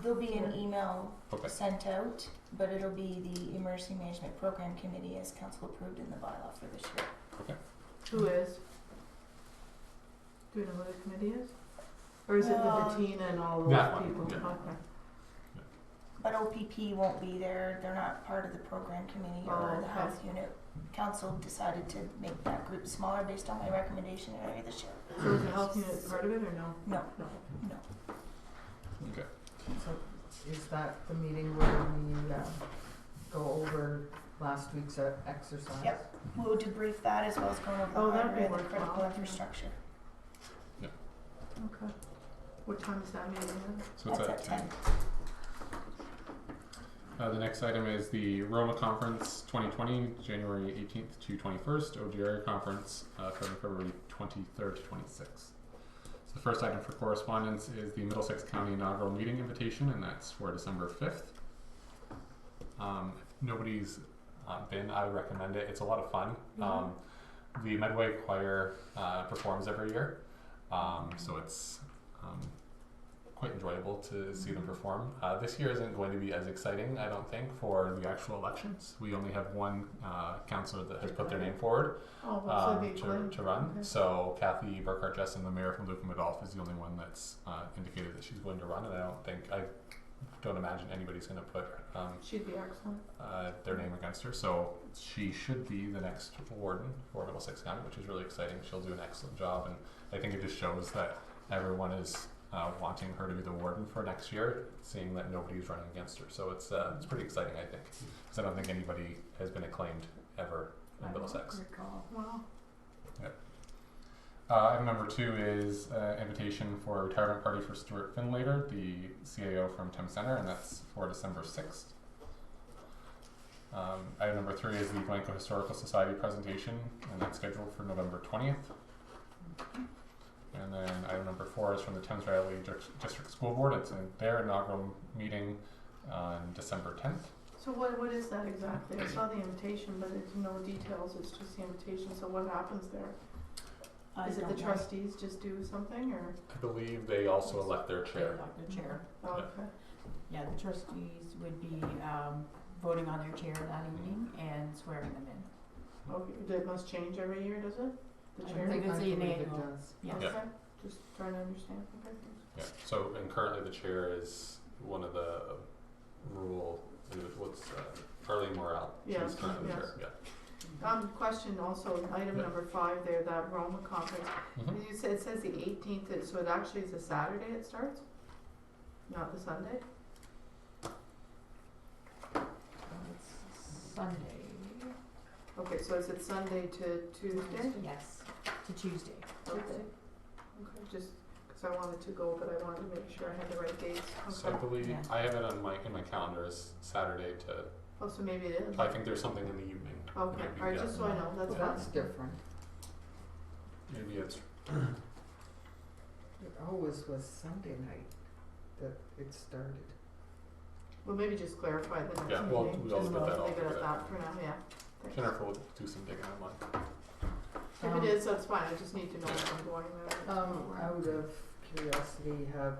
There'll be an email Okay. sent out, but it'll be the Emergency Management Program Committee as council approved in the bylaw for this year. Okay. Who is? Do you know who the committee is? Or is it the Bettina and all those That one, people? yeah. Okay. But OPP won't be there. They're not part of the program committee or the okay. health unit. Council decided to make that group smaller based on my recommendation earlier this year. So is the health unit part of it or no? No. No. No. Okay. So is that the meeting where we go over last week's exercise? Yep. We'll debrief that as well as going over Oh, the that'd be hardware and the worthwhile. critical infrastructure. Okay. What time is that meeting at? So it's That's at 10. The next item is the Roma Conference 2020, January 18th to 21st, OG Conference from February 23rd to 26th. So the first item for correspondence is the Middlesex County inaugural meeting invitation, and that's for December 5th. If nobody's been, I would recommend it. It's a lot of fun. The Medway Choir performs every year, so it's quite enjoyable to see them perform. This year isn't going to be as exciting, I don't think, for the actual elections. We only have one councillor that has put their name forward to run. Okay. So Kathy Burkhart-Jessen, the mayor from Lucan-Medolph, is the only one that's indicated that she's going to run, and I don't imagine anybody's going to put She'd be excellent. their name against her. So she should be the next warden for Middlesex County, which is really exciting. She'll do an excellent job, and I think it just shows that everyone is wanting her to be the warden for next year, seeing that nobody's running against her. So it's pretty exciting, I think, because I don't think anybody has been acclaimed ever in Middlesex. Wow. Item number 2 is invitation for a retirement party for Stuart Finlater, the CAO from Thames Centre, and that's for December 6th. Item number 3 is the Blanco Historical Society presentation, and that's scheduled for November 20th. And then item number 4 is from the Thames Valley District School Board. It's in their inaugural meeting on December 10th. So what is that exactly? I saw the invitation, but there's no details. It's just the invitation. So what happens there? Is it the trustees just do something, or? I believe they also elect their chair. Elect their chair. Oh, okay. Yeah, the trustees would be voting on their chair that evening and swearing them in. Okay, that must change every year, does it? The I chair? think it's I an believe it annual. does. Yeah. Yeah. Okay, just trying to understand. Okay. Yeah. So, and currently the chair is one of the Arlene Morale. Yes, She's currently the yes. chair. Yeah. Question also, item number 5 there, that Roma conference. Mhm. You said it says the 18th, so it actually is a Saturday it starts? Not the Sunday? It's Sunday. Okay, so is it Sunday to Tuesday? Yes, to Tuesday. Okay. Okay, just because I wanted to go, but I wanted to make sure I had the right dates. So I Okay. believe Yeah. I have it on in my calendar as Saturday to. Oh, so maybe it is. I think there's something in the evening. Okay, Maybe, alright, yeah. just so I know, that's Well, fine. that's different. Maybe it's It always was Sunday night that it started. Well, maybe just clarify the next Yeah, meeting. we'll just get that all leave it at together. that for now, yeah. Thanks. Jennifer will do some digging online. If it is, that's fine, I just need to know if I'm going there. Out of curiosity, have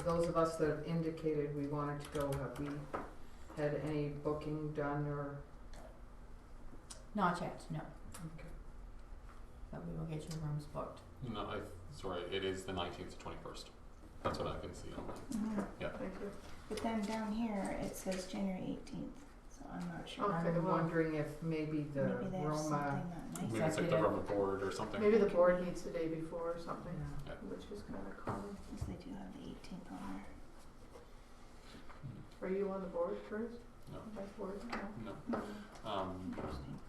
those of us that have indicated we wanted to go, have we had any booking done or? Not yet, no. Okay. But we will get your rooms booked. No, sorry, it is the 19th to 21st. That's what I can see online. Yeah. Thank you. But then down here it says January 18th, so I'm not sure. Okay, I'm well, wondering if maybe the Maybe they have Roma, something that night. Maybe it's like the Roma board or something. maybe the board meets the day before or something, yeah. which is kind of common. Yes, they do have the 18th on there. Are you on the board, Bruce? No. Vice board? No. No. Interesting.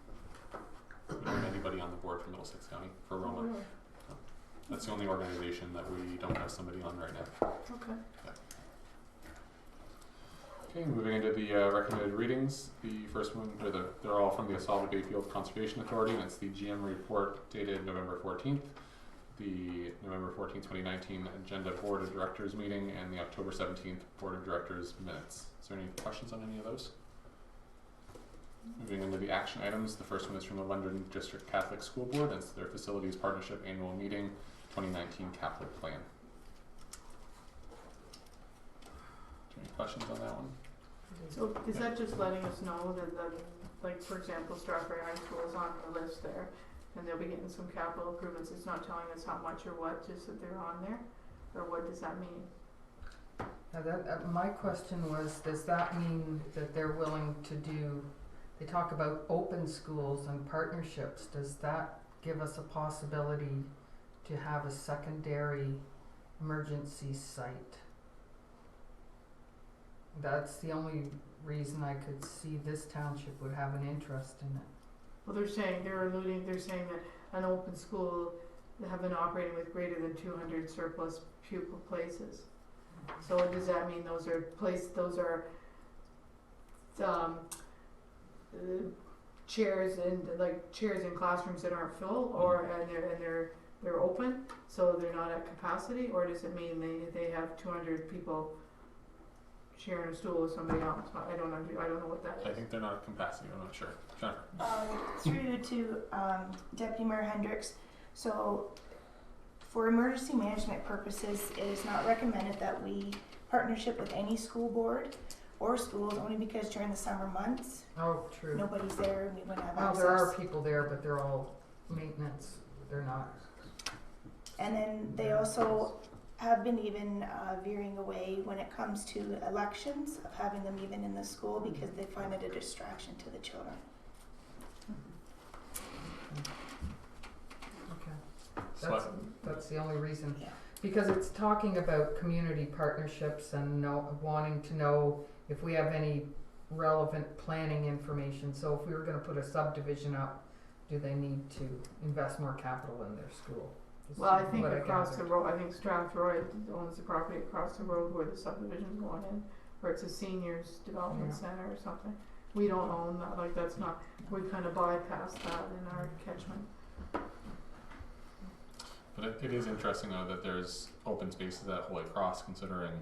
We don't have anybody on the board for Middlesex County for Oh, Roma. really? That's the only organization that we don't have somebody on right now. Okay. Okay, moving into the recommended readings. The first one, they're all from the Asaba Bayfield Conservation Authority, and it's the GM report dated November 14th, the November 14th, 2019 Agenda Board of Directors meeting, and the October 17th Board of Directors minutes. Is there any questions on any of those? Moving into the action items, the first one is from the London District Catholic School Board. It's their Facilities Partnership Annual Meeting, 2019 Capital Plan. Any questions on that one? So is that just letting us know that, like, for example, Stratford High School is on the list there, and they'll be getting some capital improvements? It's not telling us how much or what, just that they're on there? Or what does that mean? My question was, does that mean that they're willing to do, they talk about open schools and partnerships, does that give us a possibility to have a secondary emergency site? That's the only reason I could see this township would have an interest in it. Well, they're saying that an open school, they have been operating with greater than 200 surplus pupil places. So does that mean those are chairs in classrooms that aren't full, or and they're open, so they're not at capacity, or does it mean they have 200 people sharing a stool with somebody else? I don't know what that is. I think they're not at capacity. I'm not sure. Jennifer. Through to Deputy Mayor Hendricks. So, for emergency management purposes, it is not recommended that we partnership with any school board or schools, only because during the summer months, true. nobody's there and we wouldn't have Well, access. there are people there, but they're all maintenance. They're not. And then they also have been even veering away when it comes to elections, of having them even in the school, because they find it a distraction to the children. Okay. That's the only reason. Yeah. Because it's talking about community partnerships and wanting to know if we have any relevant planning information. So if we were going to put a subdivision up, do they need to invest more capital in their school? Well, I think across the road, I think Strathroy owns the property across the road where the subdivision's going in, or it's a seniors development center or something. We don't own that, like that's not, we kind of bypass that in our catchment. But it is interesting though that there's open spaces at Holy Cross, considering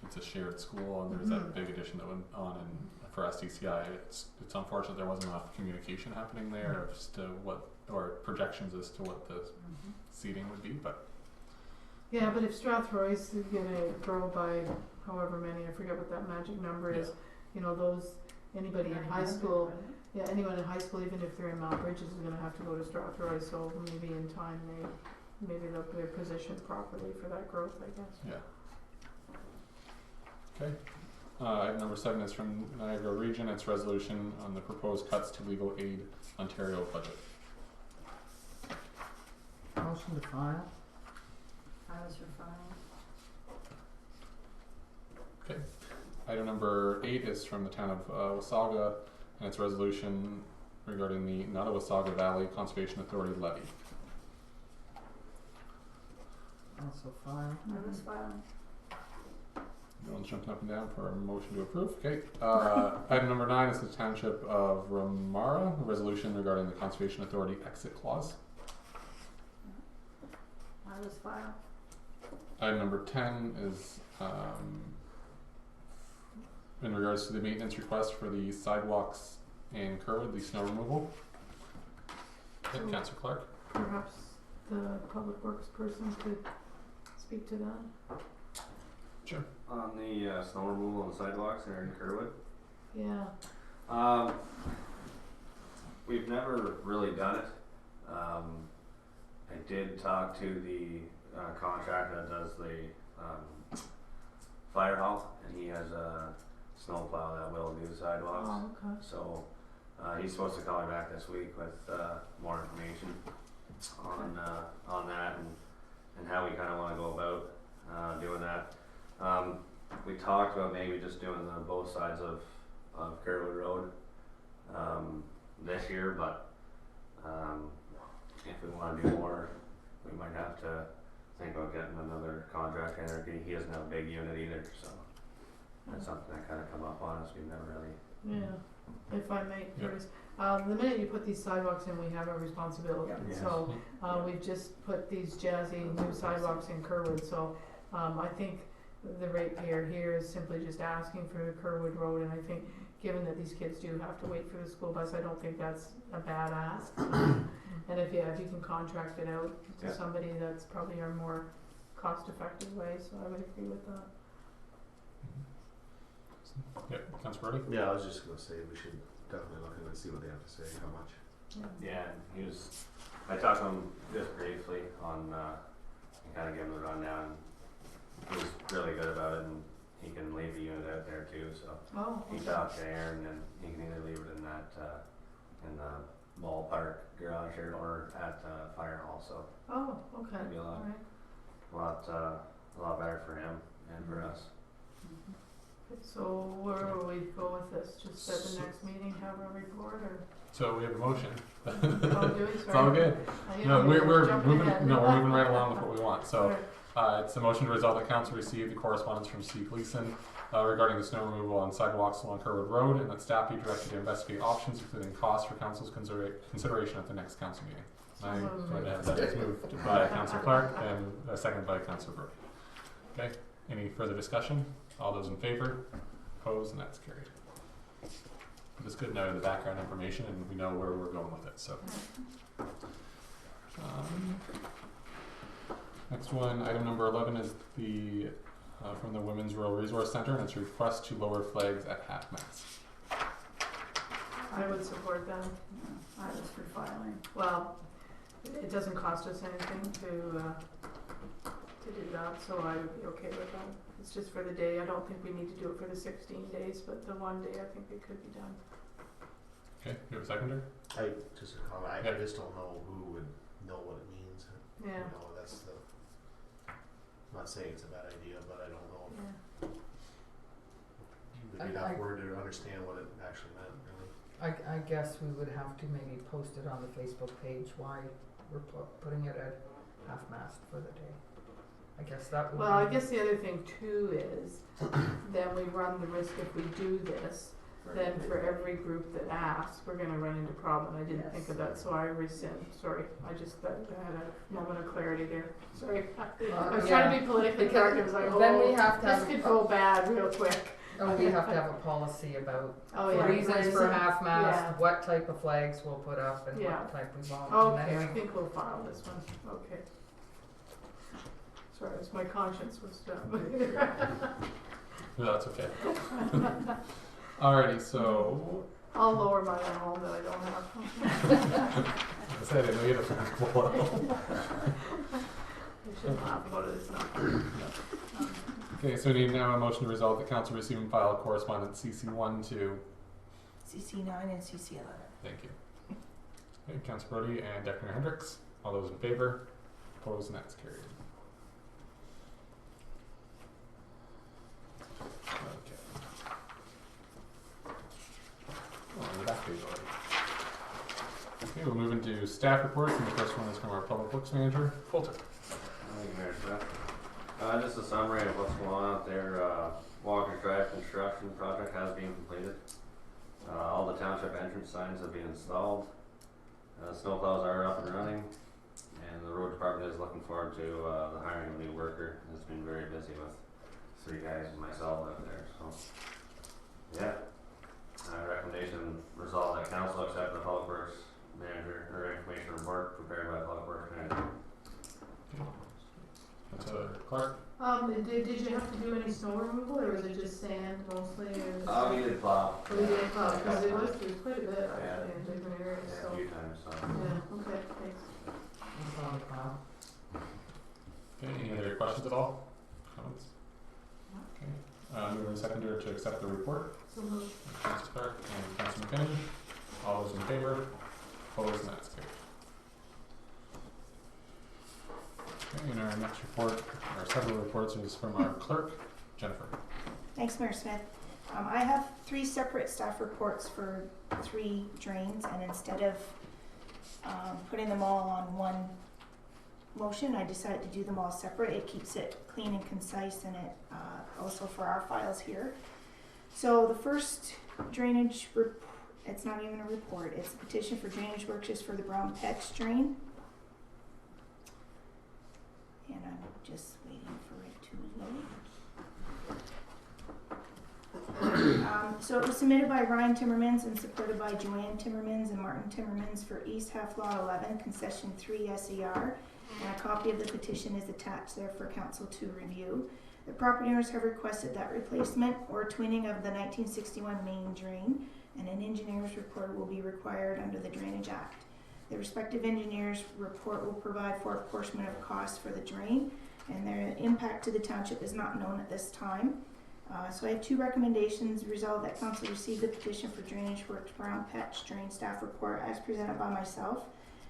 it's a shared school and there's that big addition that went on, and for SDCI it's unfortunate there wasn't enough communication happening there as to what, or projections as to what the seating would be, but yeah, but if Strathroy's gonna grow by however many, I forget what that magic number is, you know, anybody in high school, anyone in high school, even if they're in Mount Bridges, is gonna have to go to Strathroy, so maybe in time they're positioned properly for that growth, I guess. Yeah. Okay. Item number 7 is from Niagara Region. It's resolution on the proposed cuts to legal aid Ontario budget. Motion to file. I was for file. Okay. Item number 8 is from the town of Wasaga, and it's resolution regarding the Nottawasaga Valley Conservation Authority levy. Also file. I was filing. No one's jumping up and down for a motion to approve. Okay. Item number 9 is the Township of Ramara, a resolution regarding the Conservation Authority exit clause. I was file. Item number 10 is in regards to the maintenance request for the sidewalks in Kerwood, the snow removal. Okay, Councillor Clark. Perhaps the public works person could speak to that. Sure. On the snow removal and sidewalks there in Kerwood. Yeah. We've never really done it. I did talk to the contractor that does the fire hall, and he has a snowplow that will do the sidewalks. Oh, okay. So he's supposed to call me back this week with more information on that and how we kind of want to go about doing that. We talked about maybe just doing both sides of Kerwood Road this year, but if we want to do more, we might have to think about getting another contractor in there. He doesn't have a big unit either, so. That's something that kinda come up on us, we've never really. Yeah, if I may, Yeah. Curtis, the minute you put these sidewalks in, we have a responsibility. Yeah. So, we've just put these jazzy new sidewalks in Kerwood, so, I think the ratepayer here is simply just asking for Kerwood Road, and I think, given that these kids do have to wait for the school bus, I don't think that's a bad ask. And if you can contract it out to Yeah. somebody, that's probably our more cost-effective way, so I would agree with that. Yep, Councillor Brody? Yeah, I was just gonna say, we should definitely look and see what they have to say, how much. Yeah, and I talked to him just briefly on, and kinda gave him the rundown. He was really good about it, and he can leave the unit out there too, so. Oh, He okay. talked to Aaron, and he can either leave it in that, in the ballpark garage here or at, fire hall, so. Oh, okay, Maybe a lot. alright. A lot better for him and for us. So where will we go with this? Just at the next meeting, have a report, or? So we have a motion. Oh, do we? It's Sorry. all good. I No, am we're jumping moving. ahead. No, we're moving right along with what we want. So, Alright. it's a motion to resolve that council received the correspondence from Steve Gleason regarding the snow removal on sidewalks along Kerwood Road, and that staff be directed to investigate options, including costs for council's consideration at the next council meeting. I go ahead. That is moved by Councillor Clark and seconded by Councillor Brody. Okay. Any further discussion? All those in favor? Opposed? And that's carried. But it's good knowing the background information, and we know where we're going with it. So. Next one, item number 11 is the from the Women's Rural Resource Center, and it's a request to lower flags at half-mast. I would support that. I was for filing. Well, it doesn't cost us anything to do that, so I would be okay with that. It's just for the day. I don't think we need to do it for the 16 days, but the one day I think it could be done. Okay, you have a seconder? Just a comment, I just don't know who would know what it means. Yeah. You know, that's the, I'm not saying it's a bad idea, but I don't know Yeah. if there'd be enough word to understand what it actually meant, really. I guess we would have to maybe post it on the Facebook page why we're putting it at half-mast for the day. I guess that would Well, be. I guess the other thing too is, then we run the risk if we do this, then for every group that asks, we're gonna run into problem. I didn't think of that, so I rescind. Sorry, I had a moment of clarity there. Sorry. I was trying to be politically correct. I was like, then we oh, have to this have could go bad real quick. Oh, we have to have a policy about reasons for half-mast, what type of flags we'll put up and what type we won't. Okay, I think we'll file this one. Okay. Sorry, it's my conscience was No, that's okay. Alrighty, so. I'll lower mine at home that I don't have. I said I didn't know you had a flag. We shouldn't laugh about it, it's not. Okay, so we need now a motion to resolve that council receive and file correspondence CC1 to. CC9 and CC11. Thank you. Okay, Councillor Brody and Deputy Mayor Hendricks. All those in favor? Opposed? And that's carried. Okay. Oh, on the back page already. Okay, we'll move into staff reports, and the first one is from our Public Works Manager, Fulter. Thank you, Mayor Smith. Just a summary of what's going on out there. Walker Drive construction project has been completed. All the township entrance signs have been installed. Snowplows are up and running, and the road department is looking forward to the hiring of a new worker. It's been very busy with 3 guys and myself out there. So, yeah. Recommendation resolved that council accept the Public Works Manager or information report prepared by the Public Works Manager. Councillor Clark. Did you have to do any snow removal, or was it just sand mostly? Or We did plow. we did plow, because it was quite a bit actually in different areas, Yeah, so. a few times. So. Yeah, okay, thanks. It's on the plow. Okay, any other questions at all? Comments? Okay. Moving seconder to accept the report. So moved. Councillor Clark and Councillor McKinnon. All those in favor? Opposed? And that's carried. Okay, and our next report, our several reports, is from our clerk, Jennifer. Thanks, Mayor Smith. I have 3 separate staff reports for 3 drains, and instead of putting them all on one motion. I decided to do them all separate. It keeps it clean and concise, and it also for our files here. So the first drainage it's not even a report. It's a petition for drainage works just for the Brown Patch drain. And I'm just waiting for it to load. So it was submitted by Ryan Timmermans and supported by Joanne Timmermans and Martin Timmermans for East Half Lot 11, Concession 3 SER. And a copy of the petition is attached there for council to review. The property owners have requested that replacement or twinning of the 1961 main drain, and an engineer's report will be required under the Drainage Act. The respective engineer's report will provide for apportionment of costs for the drain, and their impact to the township is not known at this time. So I have two recommendations. Resolve that council receive the petition for drainage works Brown Patch drain staff report as presented by myself.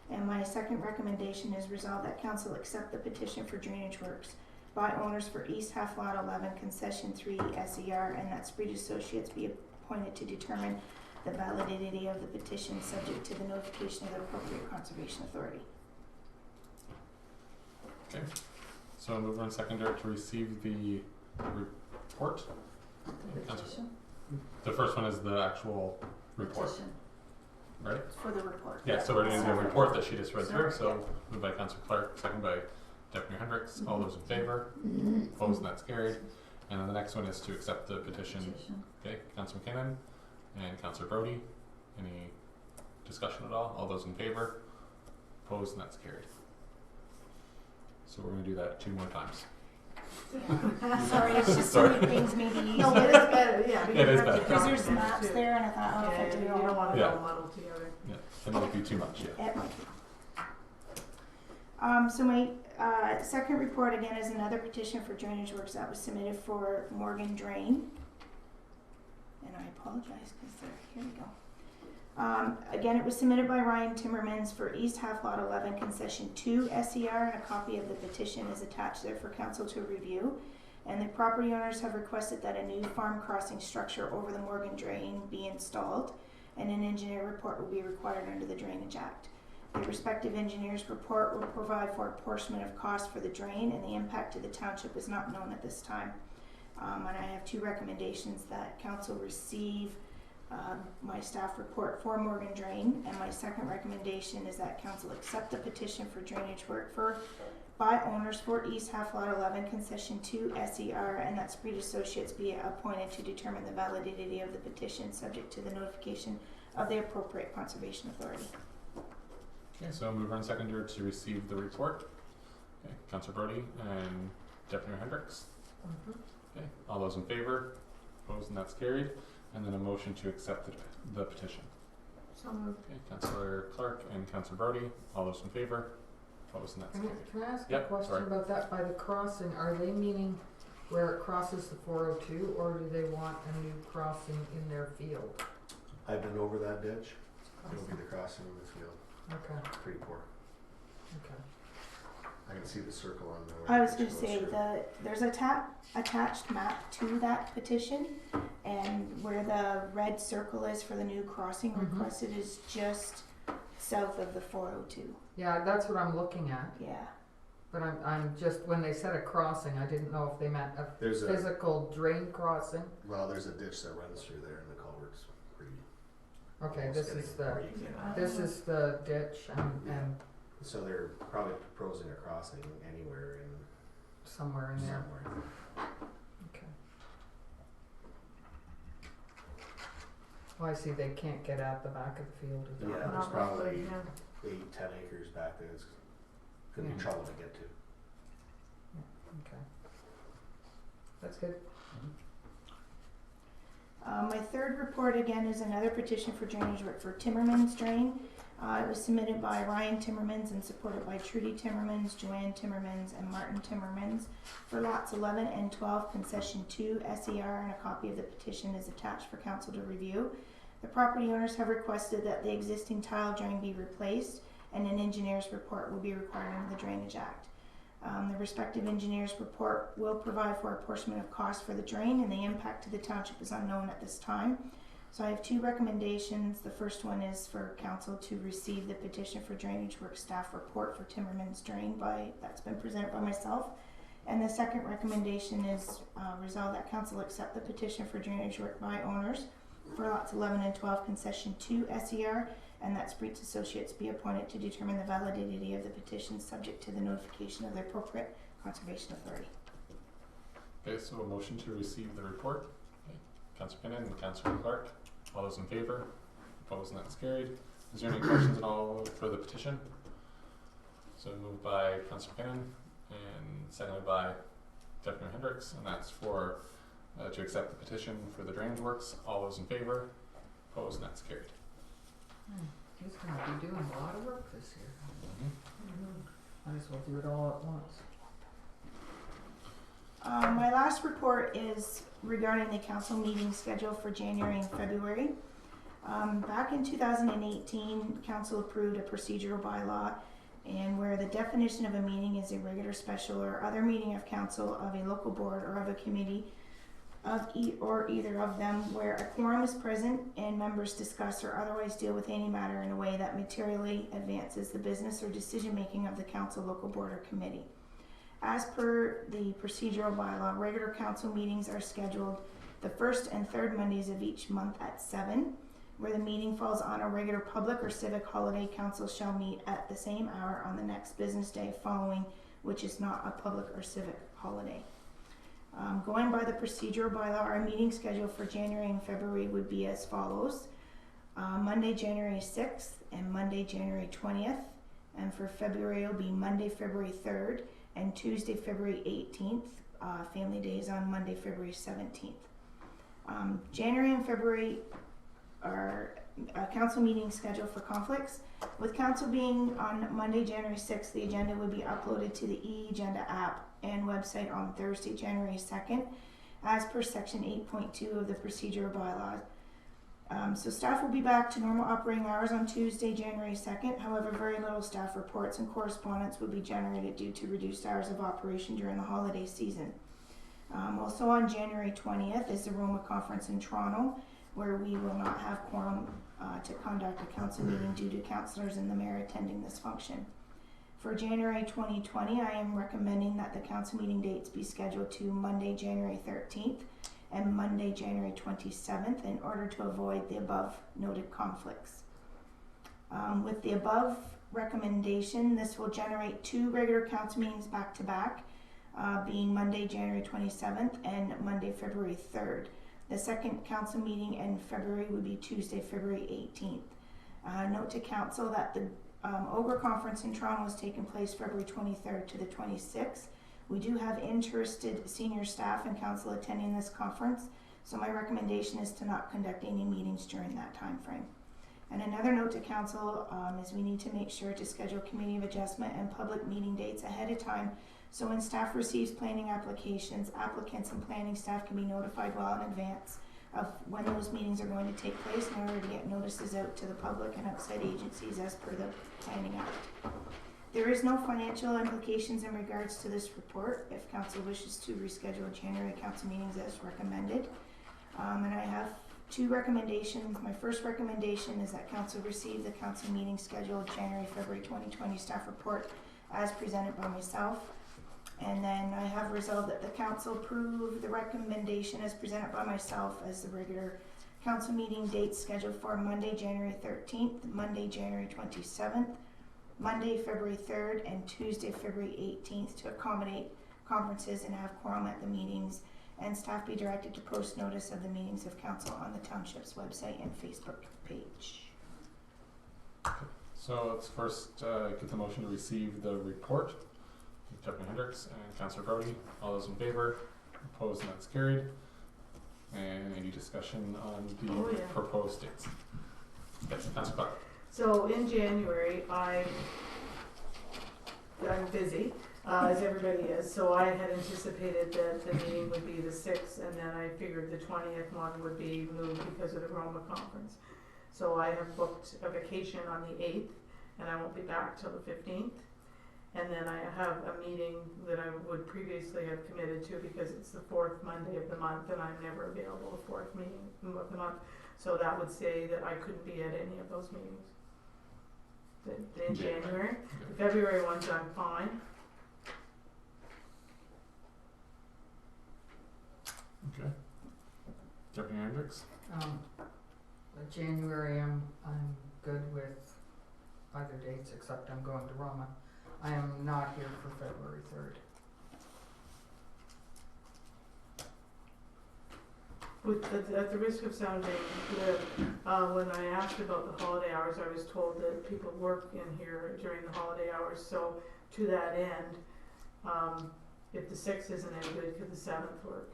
And my second recommendation is resolve that council accept the petition for drainage works by owners for East Half Lot 11, Concession 3 SER, and that Spreed Associates be appointed to determine the validity of the petition subject to the notification of the appropriate conservation authority. Okay, so mover and seconder to receive the report. The first one is the actual report, right? For the report. Yeah, so we're doing the report that she just read through. So moved by Councillor Clark, second by Deputy Hendricks. All those in favor? Opposed, and that's carried. And then the next one is to accept the petition. Okay, Councillor McKinnon and Councillor Brody. Any discussion at all? All those in favor? Opposed, and that's carried. So we're going to do that 2 more times. Yeah. Sorry, it's just so many things made it easier. No, but it's better, yeah. It is better. Because there's maps there, and I thought, oh, if I do it all. You don't want to Yeah. all muddle together. Yeah, it might be too much, yeah. It might be. So my second report again is another petition for drainage works that was submitted for Morgan Drain. And I apologize because here we go. Again, it was submitted by Ryan Timmermans for East Half Lot 11, Concession 2 SER, and a copy of the petition is attached there for council to review. And the property owners have requested that a new farm crossing structure over the Morgan Drain be installed, and an engineer report will be required under the Drainage Act. The respective engineer's report will provide for apportionment of costs for the drain, and the impact to the township is not known at this time. And I have two recommendations: that council receive my staff report for Morgan Drain, and my second recommendation is that council accept the petition for drainage work by owners for East Half Lot 11, Concession 2 SER, and that Spreed Associates be appointed to determine the validity of the petition subject to the notification of the appropriate conservation authority. Okay, so mover and seconder to receive the report. Okay, Councillor Brody and Deputy Hendricks. Okay, all those in favor? Opposed, and that's carried. And then a motion to accept the petition. So moved. Okay, Councillor Clark and Councillor Brody. All those in favor? Opposed, and that's carried. Can I ask Yep, a question sorry. about that? By the crossing, are they meaning where it crosses the 402, or do they want a new crossing in their field? I've been over that ditch. It'll be the crossing in the field. Okay. Pretty poor. Okay. I can see the circle on the. I was going to say there's a attached map to that petition, and where the red circle is for the new crossing requested is just south of the 402. Yeah, that's what I'm looking at. Yeah. But I'm just, when they said a crossing, I didn't know if they meant a There's a- physical drain crossing. Well, there's a ditch that runs through there, and the culvert's pretty. Okay, almost this getting is where the, you can- this is the ditch and So they're probably proposing a crossing anywhere in somewhere in there. somewhere. Okay. Well, I see they can't get at the back of the field. Is that Yeah, right? there's Not roughly, probably yeah. 8-10 acres back there. It's gonna Yeah. be trouble to get to. Okay. That's good. My third report again is another petition for drainage work for Timmermans Drain. It was submitted by Ryan Timmermans and supported by Trudy Timmermans, Joanne Timmermans, and Martin Timmermans for lots 11 and 12, Concession 2 SER, and a copy of the petition is attached for council to review. The property owners have requested that the existing tile drain be replaced, and an engineer's report will be required under the Drainage Act. The respective engineer's report will provide for apportionment of costs for the drain, and the impact to the township is unknown at this time. So I have two recommendations. The first one is for council to receive the petition for drainage work staff report for Timmerman's Drain that's been presented by myself. And the second recommendation is resolve that council accept the petition for drainage work by owners for lots 11 and 12 concession 2 SER, and that Spreets Associates be appointed to determine the validity of the petition subject to the notification of the appropriate conservation authority. Okay, so a motion to receive the report. Okay. Councillor Pinnon and Councillor Clark. All those in favour? Opposed, and that's carried. Is there any questions at all for the petition? So moved by Councillor Pinnon and seconded by Deputy Mayor Hendricks, and that's for to accept the petition for the drainage works. All those in favour? Opposed, and that's carried. He's gonna be doing a lot of work this year. Might as well do it all at once. My last report is regarding the council meeting schedule for January and February. Back in 2018, council approved a procedural bylaw, and where the definition of a meeting is a regular, special, or other meeting of council, of a local board, or of a committee of or either of them, where a quorum is present and members discuss or otherwise deal with any matter in a way that materially advances the business or decision making of the council, local board, or committee. As per the procedural bylaw, regular council meetings are scheduled the first and third Mondays of each month at 7. Where the meeting falls on a regular public or civic holiday, council shall meet at the same hour on the next business day following, which is not a public or civic holiday. Going by the procedural bylaw, our meeting schedule for January and February would be as follows. Monday, January 6th and Monday, January 20th. And for February, it'll be Monday, February 3rd and Tuesday, February 18th. Family days on Monday, February 17th. January and February are council meeting scheduled for conflicts. With council being on Monday, January 6th, the agenda would be uploaded to the e-agenda app and website on Thursday, January 2nd, as per section 8.2 of the procedural bylaws. So staff will be back to normal operating hours on Tuesday, January 2nd. However, very little staff reports and correspondence will be generated due to reduced hours of operation during the holiday season. Also on January 20th is the Roma Conference in Toronto, where we will not have quorum to conduct a council meeting due to councillors and the mayor attending this function. For January 2020, I am recommending that the council meeting dates be scheduled to Monday, January 13th and Monday, January 27th in order to avoid the above noted conflicts. With the above recommendation, this will generate 2 regular council meetings back to back, being Monday, January 27th and Monday, February 3rd. The second council meeting in February would be Tuesday, February 18th. Note to council that the Ogre Conference in Toronto is taking place February 23rd to the 26th. We do have interested senior staff and council attending this conference, so my recommendation is to not conduct any meetings during that time frame. And another note to council is we need to make sure to schedule committee of adjustment and public meeting dates ahead of time, so when staff receives planning applications, applicants and planning staff can be notified well in advance of when those meetings are going to take place in order to get notices out to the public and outside agencies as per the Planning Act. There is no financial implications in regards to this report if council wishes to reschedule January council meetings as recommended. And I have 2 recommendations. My first recommendation is that council receive the council meeting scheduled January, February 2020 staff report as presented by myself. And then I have resolved that the council approve the recommendation as presented by myself as the regular council meeting dates scheduled for Monday, January 13th, Monday, January 27th, Monday, February 3rd, and Tuesday, February 18th to accommodate conferences and have quorum at the meetings, and staff be directed to post notice of the meetings of council on the township's website and Facebook page. Okay. So let's first get the motion to receive the report. Deputy Hendricks and Councillor Brody. All those in favour? Opposed, and that's carried. And any discussion on the proposed dates? Yes, Councillor Clark. So in January, I'm busy, as everybody is, so I had anticipated that the meeting would be the 6th, and then I figured the 20th one would be moved because of the Roma Conference. So I have booked a vacation on the 8th, and I won't be back till the 15th. And then I have a meeting that I would previously have committed to because it's the 4th Monday of the month, and I'm never available the 4th meeting of the month. So that would say that I couldn't be at any of those meetings. In January. The February ones I'm fine. Okay. Deputy Hendricks? January, I'm good with either dates, except I'm going to Roma. I am not here for February 3rd. At the risk of sounding glib, when I asked about the holiday hours, I was told that people work in here during the holiday hours. So to that end, if the 6th isn't any good, could the 7th work?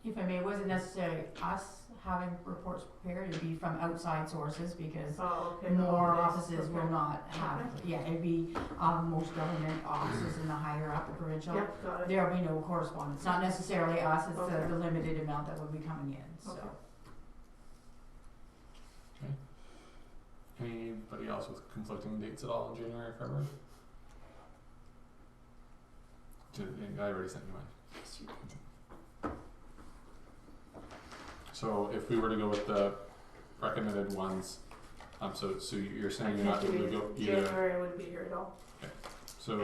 If I may, it wasn't necessarily us having reports prepared, it'd be from outside sources because more offices will not have, it'd be most government offices in the higher up, the provincial. Yep, got it. There'll be no correspondence, not necessarily us, it's the limited amount that will be coming in, so. Okay. Anybody else with conflicting dates at all in January or February? I already sent you mine. So if we were to go with the recommended ones, so you're saying you're not able to go either. January I wouldn't be here at all. Okay. So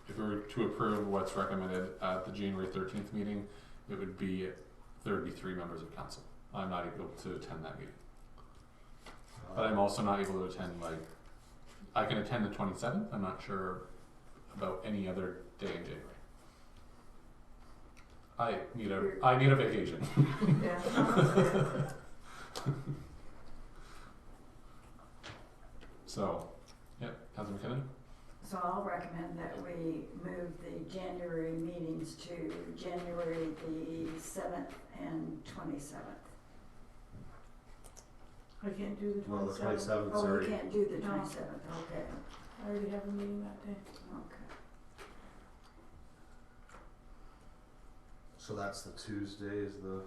if we were to approve what's recommended at the January 13th meeting, it would be 33 members of council. I'm not able to attend that meeting. But I'm also not able to attend, I can attend the 27th. I'm not sure about any other day in January. I need a vacation. Yeah. So, Councilor McKinnon? So I'll recommend that we move the January meetings to January the 7th and 27th. I can't do the 27th. Well, the 27th is Oh, already. we can't do the No. 27th, okay, I already have a meeting that day. okay. So that's the Tuesday is the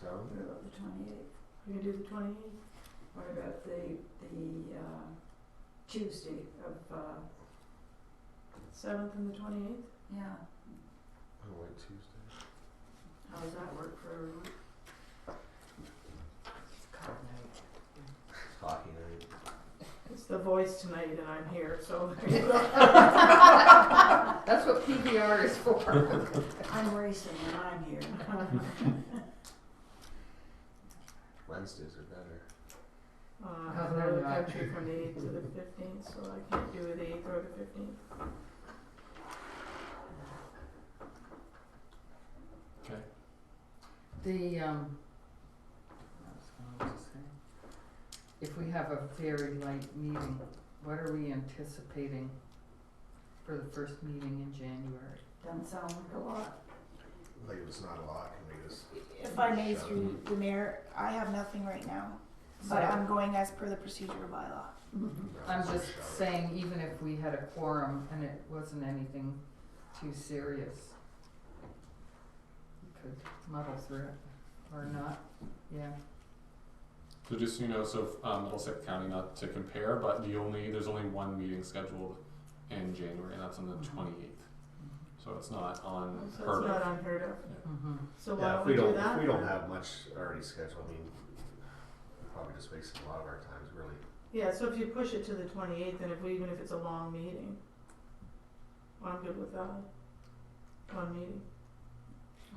7th? What about the 28th? I can do the 28th. What about the Tuesday of, 7th and the 28th? yeah, Oh, wait, Tuesday. how does that work for everyone? It's card night. Hockey night. It's the Voice tonight and I'm here, so. That's what PBR is for. I'm racing and I'm here. Wednesdays are better. I'm out of the country from the 8th to the 15th, so I can't do the 8th or the 15th. Okay. I was going to say, if we have a very light meeting, what are we anticipating for the first meeting in January? Doesn't sound like a lot. Like it's not a lot, can we just? If I may, through the mayor, I have nothing right now, but I'm going as per the procedural bylaw. I'm just saying, even if we had a quorum and it wasn't anything too serious, we could muddle through it, or not, yeah. So just so you know, Middlesex County, not to compare, but there's only one meeting scheduled in January, and that's on the 28th. So it's not unheard of. Not unheard of. Yeah. Mm-hmm. So why Yeah, don't if we do don't, that? if we don't have much already scheduled, I mean, we're probably just wasting a lot of our times, really. Yeah, so if you push it to the 28th, and even if it's a long meeting, I'm good with that. One meeting.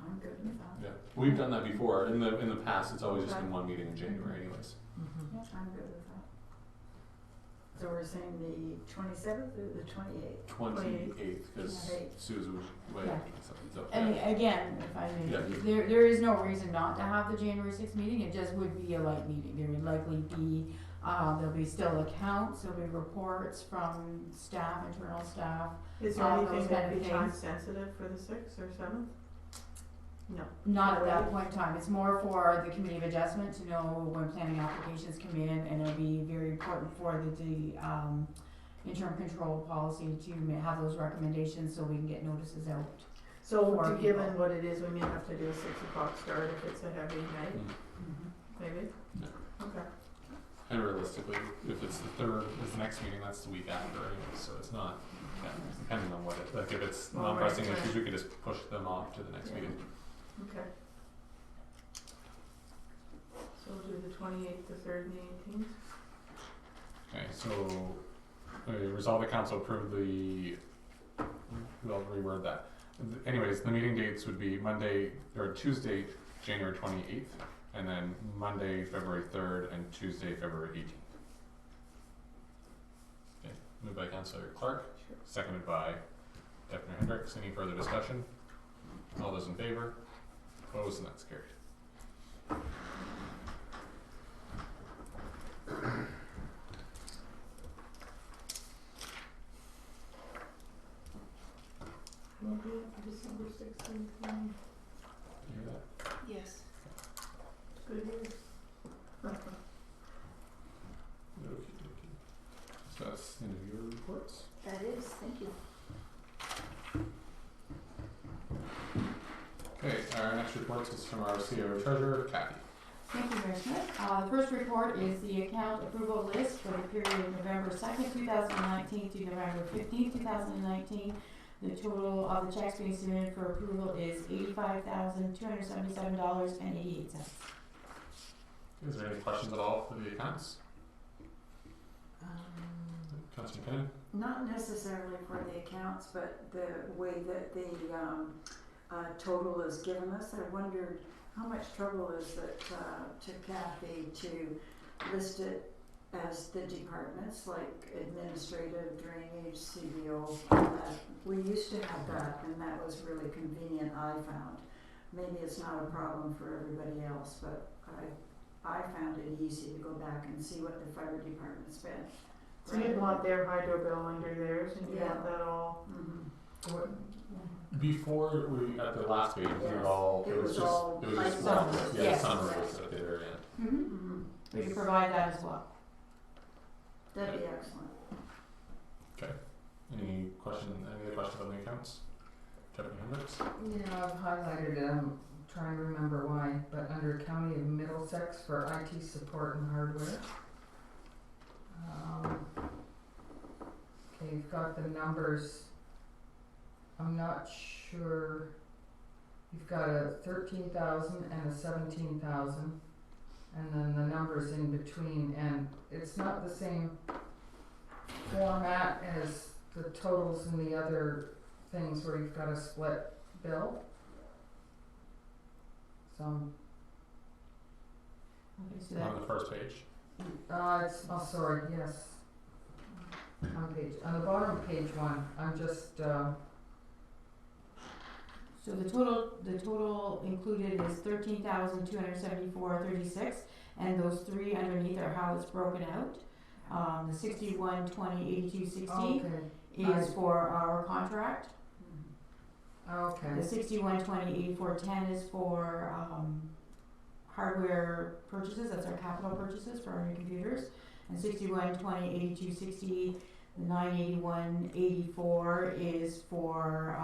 I'm good with that. Yeah, we've done that before. In the past, it's always just been one meeting in January, anyways. Mm-hmm. I'm good with that. So we're saying the 27th or the 28th? 28th, because 28th. Susan was away. Yeah. So, And again, if I may, Yeah. there is no reason not to have the January 6th meeting, it just would be a light meeting. There would likely be, there'll be still accounts, there'll be reports from staff, internal staff. Is there those anything kind that'd of be time things. sensitive for the 6th or 7th? No. Not at that point in time, it's more for the committee of adjustment to know when planning applications come in, and it'll be very important for the interim control policy to have those recommendations so we can get notices out. So For given people. what it is, we may have to do a 6 o'clock start if it's a heavy night, Mm-hmm. maybe? Yeah. Okay. And realistically, if it's the third, is the next meeting, that's the week after anyway, so it's not, yeah, depending on what it, like if it's Well, non-pressing right. issues, we could just push them off to the next Yeah. meeting. Okay. So we'll do the 28th, the 3rd, and the 18th. Okay, so, resolve the council approve the, we'll reword that. Anyways, the meeting dates would be Monday, or Tuesday, January 28th, and then Monday, February 3rd, and Tuesday, February 18th. Okay, moved by Councillor Clark, Sure. seconded by Deputy Hendricks. Any further discussion? All those in favor? Opposed, and that's carried. We'll do it for December 16th. One. You hear that? Yes. Good news. Okey dokey. So that's the end of your reports. That is, thank you. Okay, our next report is from our CEO Treasurer, Kathy. Thank you, Mayor Smith. The first report is the account approval list for the period November 2nd, 2019 to November 15th, 2019. The total of the checks being submitted for approval is $85,277.88. Is there any questions at all for the accounts? Councillor Pinnon? Not necessarily for the accounts, but the way that the total is given us, I wondered how much trouble is it to Kathy to list it as the departments like administrative, drainage, CBO, all that. We used to have that, and that was really convenient, I found. Maybe it's not a problem for everybody else, but I found it easy to go back and see what the fire department spent. So you'd want their hydro bill under theirs, and you Yeah. want that all. Mm-hmm. What, before we, at the last page, was it Yes. all, It it was was just, all it was just like one, numbers. yeah, Yes. summary was at the very end. Mm-hmm. We can provide that as well. That'd be excellent. Okay. Any other questions on the accounts? Deputy Hendricks? Yeah, I've highlighted it, I'm trying to remember why, but under County of Middlesex for IT support and hardware. Okay, you've got the numbers, I'm not sure, you've got a 13,000 and a 17,000, and then the numbers in between, and it's not the same format as the totals in the other things where you've got a split bill. So, Okay, so that, On the first page. it's, oh, sorry, yes. On the bottom of page 1, I'm just, so the total included is $13,274.36, and those three underneath are how it's broken out. The 61, 20, 82, 60 okay, is for our contract. okay, The 61, 20, 84, 10 is for hardware purchases, that's our capital purchases for our new computers. And 61, 20, 82, 60, the 981, 84 is for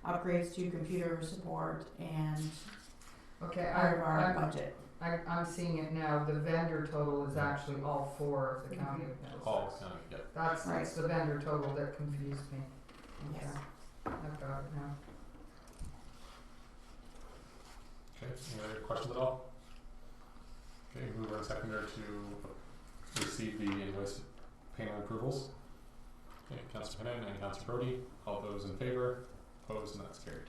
upgrades to computer support and okay, part of our budget. I'm seeing it now, the vendor total is actually all four of the county of Middlesex. All county, yeah. That's the vendor total that confused me. Okay, Yes. I've got it now. Okay, any other questions at all? Okay, mover and seconder to receive the invoice payment approvals. Okay, Councillor Pinnon and Councillor Brody, all those in favor, opposed, and that's carried.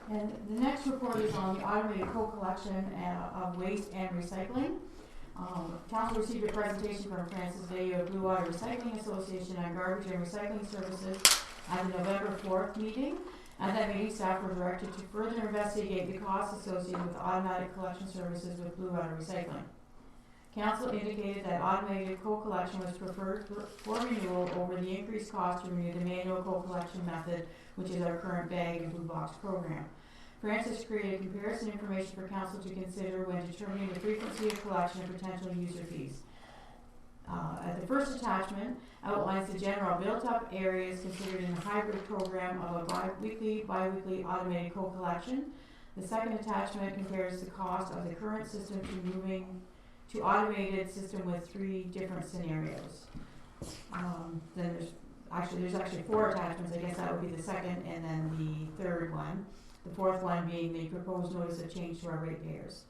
And the next report is on the automated co-collection of waste and recycling. Council received a presentation from Francis Vega Blue Water Recycling Association on garbage and recycling services at the November 4th meeting. At that meeting, staff were directed to further investigate the costs associated with automatic collection services with Blue Water Recycling. Council indicated that automated co-collection was preferred for renewal over the increased cost to renew the manual co-collection method, which is our current bag and blue box program. Francis created comparison information for council to consider when determining the frequency of collection and potential user fees. The first attachment outlines the general built-up areas considered in a hybrid program of a bi-weekly automated co-collection. The second attachment compares the cost of the current system to moving to automated system with 3 different scenarios. Then there's actually 4 attachments. I guess that would be the second and then the third one. The fourth one being the proposed notice of change to our ratepayers.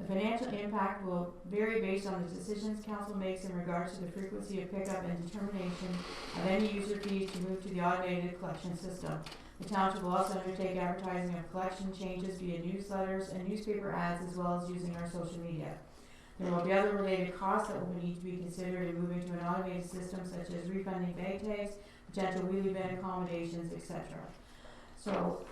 The financial impact will vary based on the decisions council makes in regards to the frequency of pickup and determination of any user fees to move to the automated collection system. The township will also undertake advertising of collection changes via newsletters and newspaper ads, as well as using our social media. There will be other related costs that will need to be considered in moving to an automated system, such as refunding bag tags, potential wheelie bin accommodations, etc. So,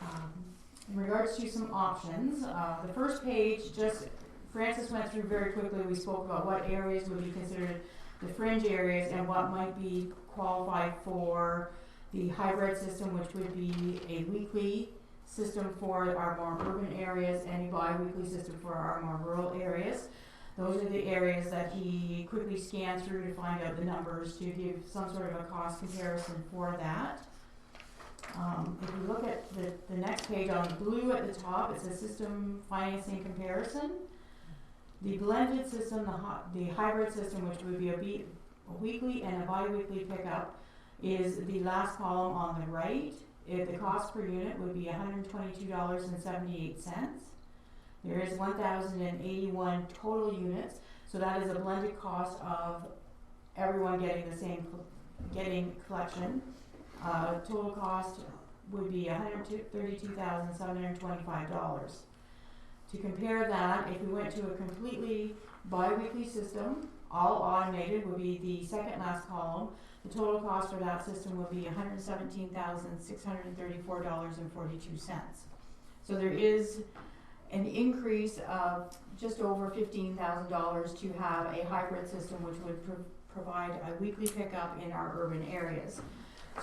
in regards to some options, the first page, just Francis went through very quickly. We spoke about what areas would be considered the fringe areas and what might be qualified for the hybrid system, which would be a weekly system for our more urban areas and a bi-weekly system for our more rural areas. Those are the areas that he quickly scanned through to find out the numbers to give some sort of a cost comparison for that. If you look at the next page on blue at the top, it says system financing comparison. The blended system, the hybrid system, which would be a weekly and a bi-weekly pickup, is the last column on the right. The cost per unit would be $122.78. There is 1,081 total units, so that is a blended cost of everyone getting the same collection. Total cost would be $132,725. To compare that, if we went to a completely bi-weekly system, all automated, would be the second last column. The total cost for that system would be $117,634.42. So there is an increase of just over $15,000 to have a hybrid system, which would provide a weekly pickup in our urban areas.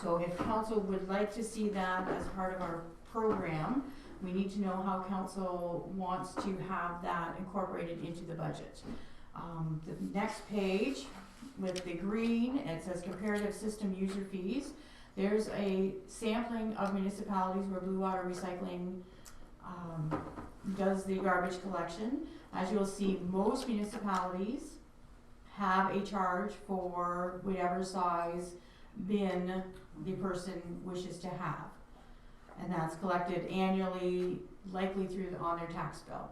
So if council would like to see that as part of our program, we need to know how council wants to have that incorporated into the budget. The next page with the green, it says comparative system user fees. There's a sampling of municipalities where Blue Water Recycling does the garbage collection. As you'll see, most municipalities have a charge for whatever size bin the person wishes to have. And that's collected annually, likely on their tax bill.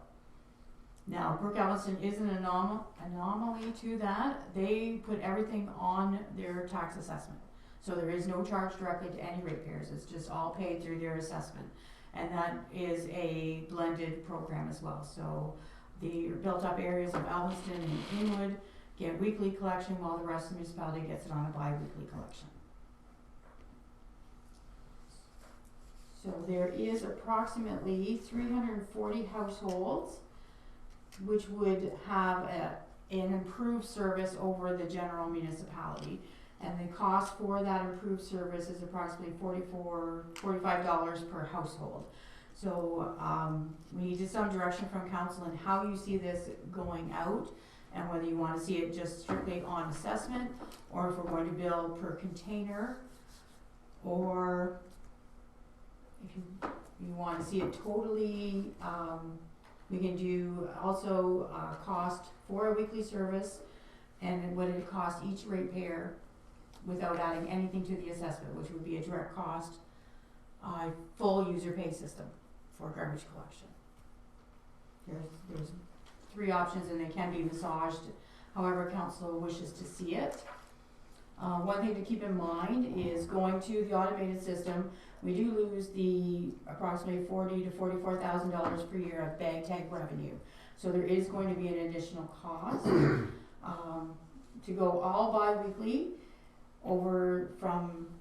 Now, Brooke Elliston is an anomaly to that. They put everything on their tax assessment. So there is no charge directly to any ratepayers. It's just all paid through their assessment. And that is a blended program as well. So the built up areas of Elliston and Inwood get weekly collection, while the rest of the municipality gets it on a bi-weekly collection. So there is approximately 340 households which would have an improved service over the general municipality. And the cost for that improved service is approximately $45 per household. So we needed some direction from council on how you see this going out, and whether you want to see it just strictly on assessment, or if we're going to bill per container, or if you want to see it totally, we can do also cost for a weekly service and what it cost each ratepayer without adding anything to the assessment, which would be a direct cost, full user pay system for garbage collection. There's 3 options, and they can be massaged however council wishes to see it. One thing to keep in mind is going to the automated system, we do lose the approximately $40,000 to $44,000 per year of bag tag revenue. So there is going to be an additional cost. To go all bi-weekly over from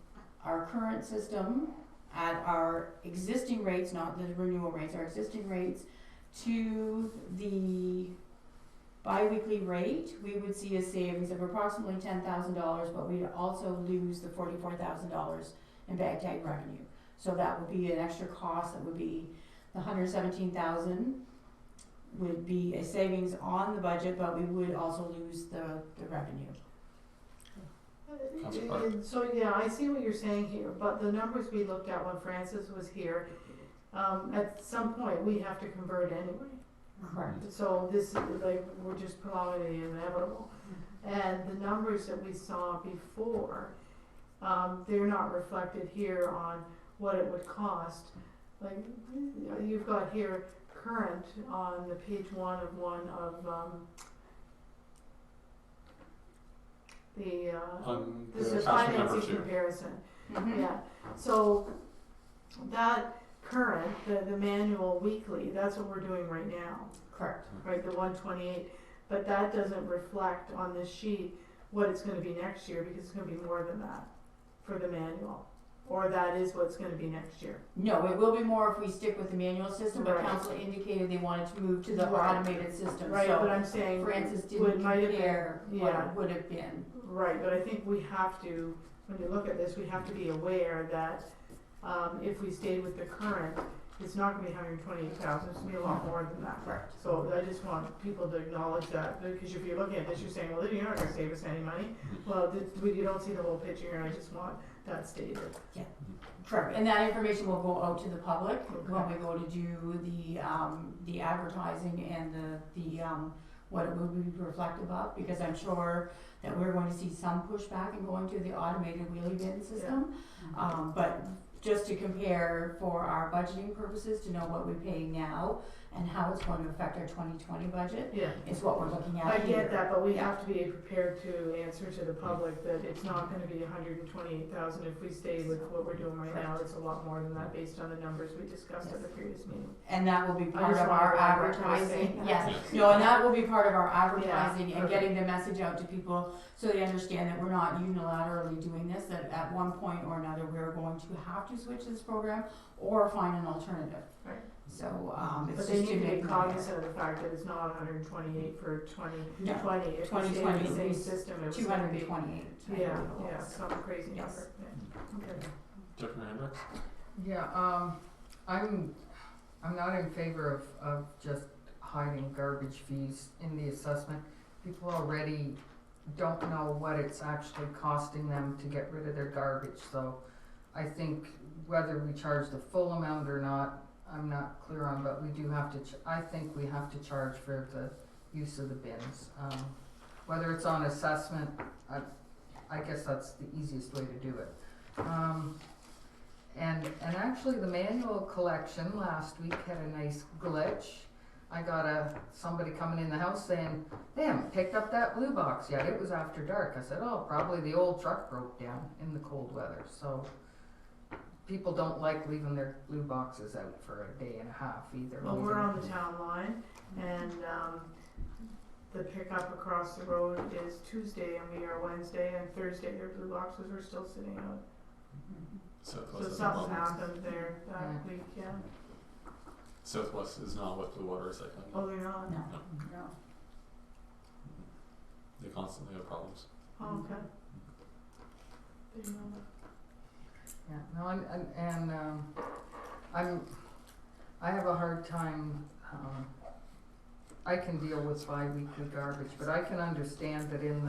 our current system at our existing rates, not the renewal rates, our existing rates, to the bi-weekly rate, we would see a savings of approximately $10,000, but we'd also lose the $44,000 in bag tag revenue. So that would be an extra cost. That would be the $117,000 would be a savings on the budget, but we would also lose the revenue. Councillor Clark. So, yeah, I see what you're saying here, but the numbers we looked at when Francis was here, at some point, we have to convert anyway. Correct. So this is like, we're just plowing the inevitable. And the numbers that we saw before, they're not reflected here on what it would cost. Like, you've got here current on the page one of this is attachment number financing 2. comparison. Mhm. Yeah, so that current, the manual weekly, that's what we're doing right now, Correct. right, the 128. But that doesn't reflect on this sheet what it's gonna be next year, because it's gonna be more than that for the manual. Or that is what's gonna be next year. No, it will be more if we stick with the manual system, but Right. council indicated they wanted to move to the Right. automated system, Right, but so I'm saying, Francis would- didn't might have been- compare what yeah. it would have been. right, but I think we have to, when you look at this, we have to be aware that, if we stayed with the current, it's not gonna be 128,000, it's gonna be a lot more than that. Correct. So I just want people to acknowledge that, because if you're looking at this, you're saying, well, you're not gonna save us any money. Well, you don't see the whole picture, and I just want that stated. Correct, and that information will go out to the public when we go to do the advertising and the what it will be reflective of, because I'm sure that we're going to see some pushback in going to the automated wheelie bin system. But just to compare for our budgeting purposes, to know what we pay now and how it's going to affect our 2020 budget Yeah. is what we're looking at I here. get that, but we have to be prepared to answer to the public that it's not gonna be 128,000 if we stay with what we're doing right now. It's a lot more than that based on the numbers we discussed at the previous meeting. And that will be I part just of wanna our go on record as advertising, saying that. yes, no, and that will be part of our advertising and perfect. getting the message out to people so they understand that we're not unilaterally doing this, that at one point or another, we're going to have to switch this program or find an alternative. Right. So, But it's they just need to to be make them cognizant of the fact that it's not 128 for 2020. If we stay 2020 with the same is system, it was gonna be. 228. Yeah, some crazy number, Yes. yeah, okay. Jeffrey Hendricks. Yeah, I'm not in favor of just hiding garbage fees in the assessment. People already don't know what it's actually costing them to get rid of their garbage, so I think whether we charge the full amount or not, I'm not clear on, but we do have to, I think we have to charge for the use of the bins. Whether it's on assessment, I guess that's the easiest way to do it. And actually the manual collection last week had a nice glitch. I got somebody coming in the house saying, they haven't picked up that blue box yet, it was after dark. I said, oh, probably the old truck broke down in the cold weather, so people don't like leaving their blue boxes out for a day and a half either. Well, we're on the town line, and the pickup across the road is Tuesday, and we are Wednesday, and Thursday their blue boxes are still sitting out. Southwest So is something not. happened there that week, yeah. Southwest is not with Blue Water Recycling. Oh, they're not? No. No. They constantly have problems. Oh, okay. Didn't know that. Yeah, no, I have a hard time, I can deal with bi-weekly garbage, but I can understand that in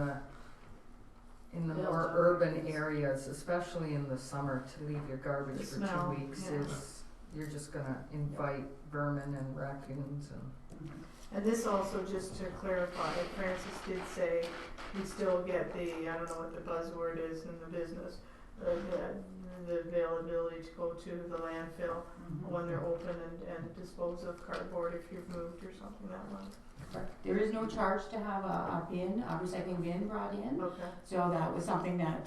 the more urban areas, especially in the summer, to leave your garbage The for smell, 2 weeks yeah. is, you're just gonna invite vermin and raccoons and. And this also, just to clarify, Francis did say we still get the, I don't know what the buzzword is in the business, the availability to go to the landfill when they're open and dispose of cardboard if you've moved or something that way. Correct. There is no charge to have a recycling bin brought in. Okay. So that was something that,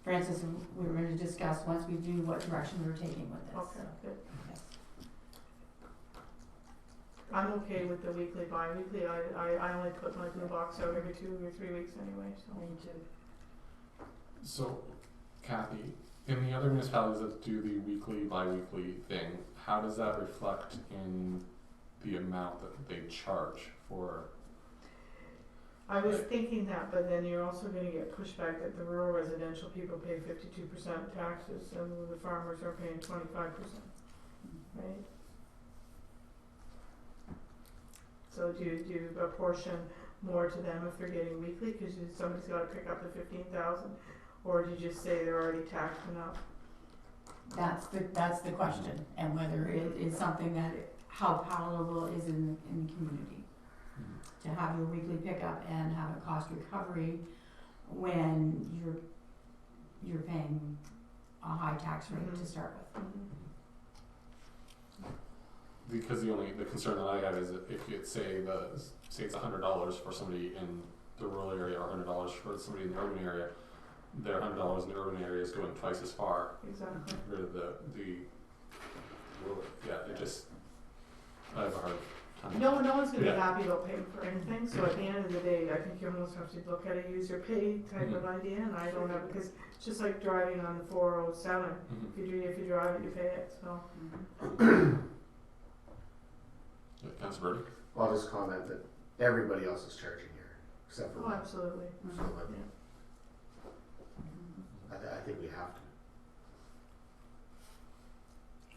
Francis and we were gonna discuss once we knew what direction we were taking with this. Okay, good. Yes. I'm okay with the weekly, bi-weekly. I only put my blue box out every 2 or 3 weeks anyway, so. Me too. So, Kathy, in the other municipalities that do the weekly, bi-weekly thing, how does that reflect in the amount that they charge for? I was thinking that, but then you're also gonna get pushback that the rural residential people pay 52% taxes and the farmers are paying 25%, right? So do you apportion more to them if they're getting weekly, cause somebody's gotta pick up the 15,000? Or do you just say they're already taxed enough? That's the question, and whether it is something that, how palatable is in the community. To have your weekly pickup and have a cost recovery when you're paying a high tax rate to start with. Because the concern that I have is that if you say it's $100 for somebody in the rural area or $100 for somebody in the urban area, their $100 in the urban area is going twice as far. Exactly. Compared to the rural, it just, I have a hard time. No one's gonna be happy about paying for anything, so at the end of the day, I think you almost have to look at a user pay type of idea, and I don't have, because it's just like driving on the 407. If you drive it, you pay it, so. Councilor Birdie? Well, I'll just comment that everybody else is charging here, except for Oh, absolutely. So, I think we have to.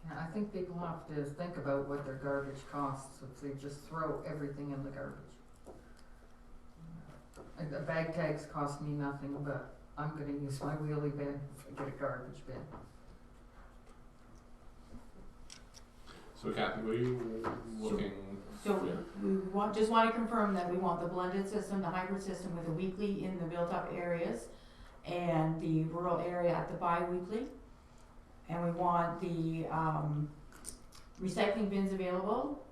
Yeah, I think people have to think about what their garbage costs if they just throw everything in the garbage. The bag tags cost me nothing, but I'm gonna use my wheelie bin if I get a garbage bin. So Kathy, what are you looking? So we just want to confirm that we want the blended system, the hybrid system with a weekly in the built-up areas, and the rural area at the bi-weekly. And we want the recycling bins available,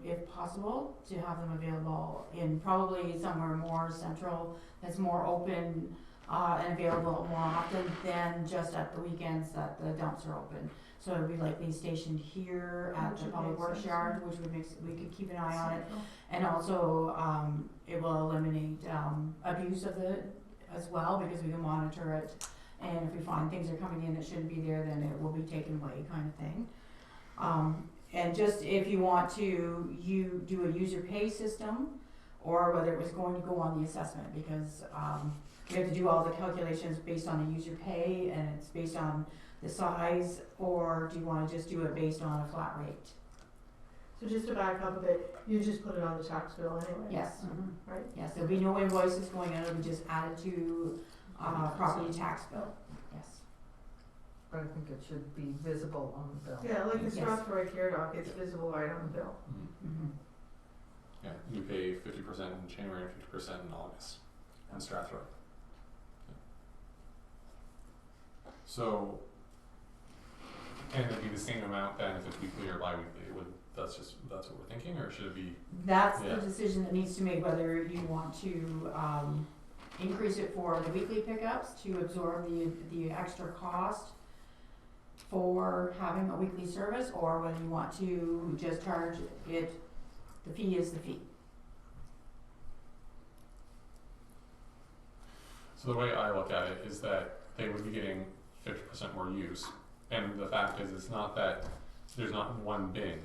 if possible, to have them available in probably somewhere more central, that's more open and available more often than just at the weekends that the dumps are open. So it would be likely stationed here at the public works yard, which would we could keep an eye on it. And also it will eliminate abuse of it as well, because we can monitor it. And if we find things are coming in that shouldn't be there, then it will be taken away, kind of thing. And just if you want to do a user pay system, or whether it was going to go on the assessment, because we have to do all the calculations based on the user pay, and it's based on the size, or do you want to just do it based on a flat rate? So just to back up a bit, you just put it on the tax bill anyway? Yes. Right? Yes, there'll be no invoices going out, it'll be just added to property tax bill, yes. But I think it should be visible on the bill. Yeah, like the Yes. Strathroy Care Doc, it's visible right on the bill. Yeah, you pay 50% in January and 50% in August on Strathroy. So, can it be the same amount then if it's weekly or bi-weekly? That's what we're thinking, or should it be? That's the decision that needs to make, whether you want to increase it for the weekly pickups to absorb the extra cost for having a weekly service, or whether you want to just charge it, the fee is the fee. So the way I look at it is that they would be getting 50% more use, and the fact is it's not that there's not one bin,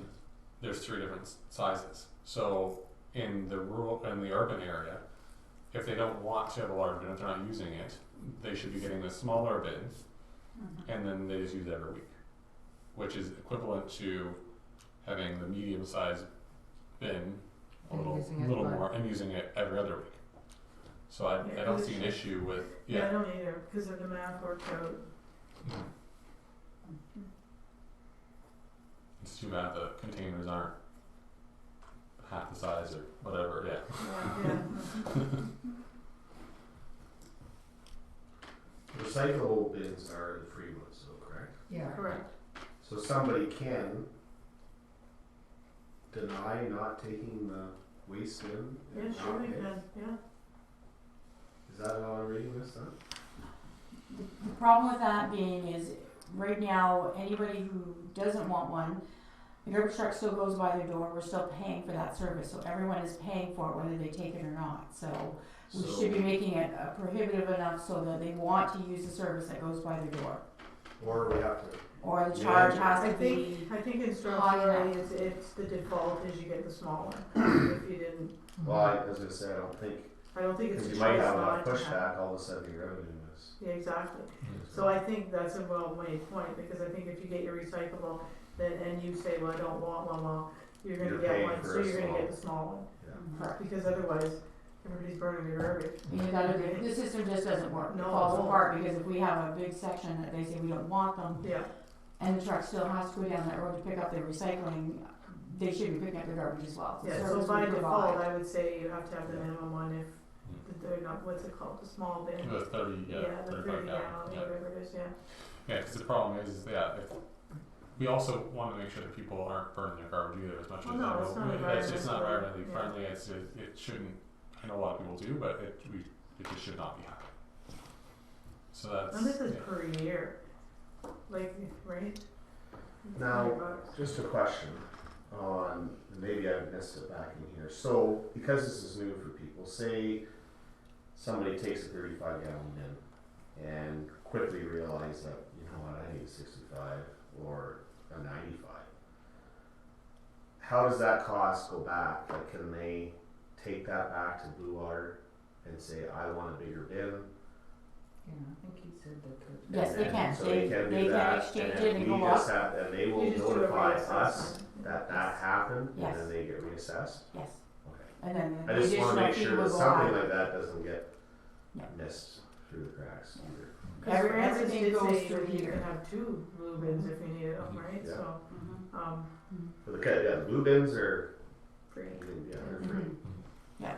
there's 3 different sizes. So in the rural and the urban area, if they don't want to have a large bin, if they're not using it, they should be getting the smaller bin, and then they just use it every week, which is equivalent to having the medium-sized bin a little more and using it every other week. So I don't see an issue with I don't either, because of the math worked out. It's too bad the containers aren't half the size or whatever. Recyclable bins are the free ones, though, correct? Yeah. Correct. So somebody can deny not taking the waste in? Yeah, sure they can, yeah. Is that how I'm reading this then? The problem with that being is, right now, anybody who doesn't want one, the garbage truck still goes by their door, we're still paying for that service, so everyone is paying for it whether they take it or not. So we should be making it prohibitive enough so that they want to use the service that goes by their door. Or we have to. Or the charge has to be. I think in high Strathroy, enough. it's the default is you get the small one. If you didn't, Well, I was gonna say, I don't think it's a you choice might have not enough to have. pushback, all of a sudden your revenue is. Yeah, exactly. So I think that's a well-made point, because I think if you get your recyclable, then, and you say, well, I don't want one, well, you're gonna You're get paying one, for so a you're gonna small- get the small one, Yeah. Correct. because otherwise, everybody's burning their garbage. And you gotta, the system just doesn't work. It No, falls it won't. apart because if we have a big section that they say we don't want them, Yeah, and the truck still has to go down that road to pick up their recycling, they should be picking up their garbage as well. The yeah, so service by we default, provide. I would say you have to have the minimum one if they're not, what's it called, the small bin? The 30, Yeah, the 35 30 gallon. gallon, Yeah. whatever it is, yeah. Yeah, because the problem is if we also want to make sure that people aren't burning their garbage either as much Well, as no, they it's will. not It's not environmentally- environmentally yeah. friendly. It shouldn't. I know a lot of people do, but it just should not be happening. So that's. And this is yeah. per year, like, right? Now, $100. just a question on, maybe I missed it back in here. So, because this is new for people, say somebody takes a 35 gallon bin and quickly realize that, you know what, I need a 65 or a 95. How does that cost go back? Like, can they take that back to Blue Water and say, I want a bigger bin? Yeah, I think he said they could. Yes, they can. So They can do can that, exchange and it and we go just up. have, and they will You just do a notify us reassessment. that happened, Yes. and then they get reassessed? Yes. Okay. And then the I just wanna additional make fee sure will that go something on. like that doesn't get Yeah. missed through the cracks either. Because for instance, Everything you did goes say through that you here. can have 2 blue bins if you needed them, right? Yeah. So, Mhm. For the the blue bins are, free. yeah, they're free. Mhm. Yeah.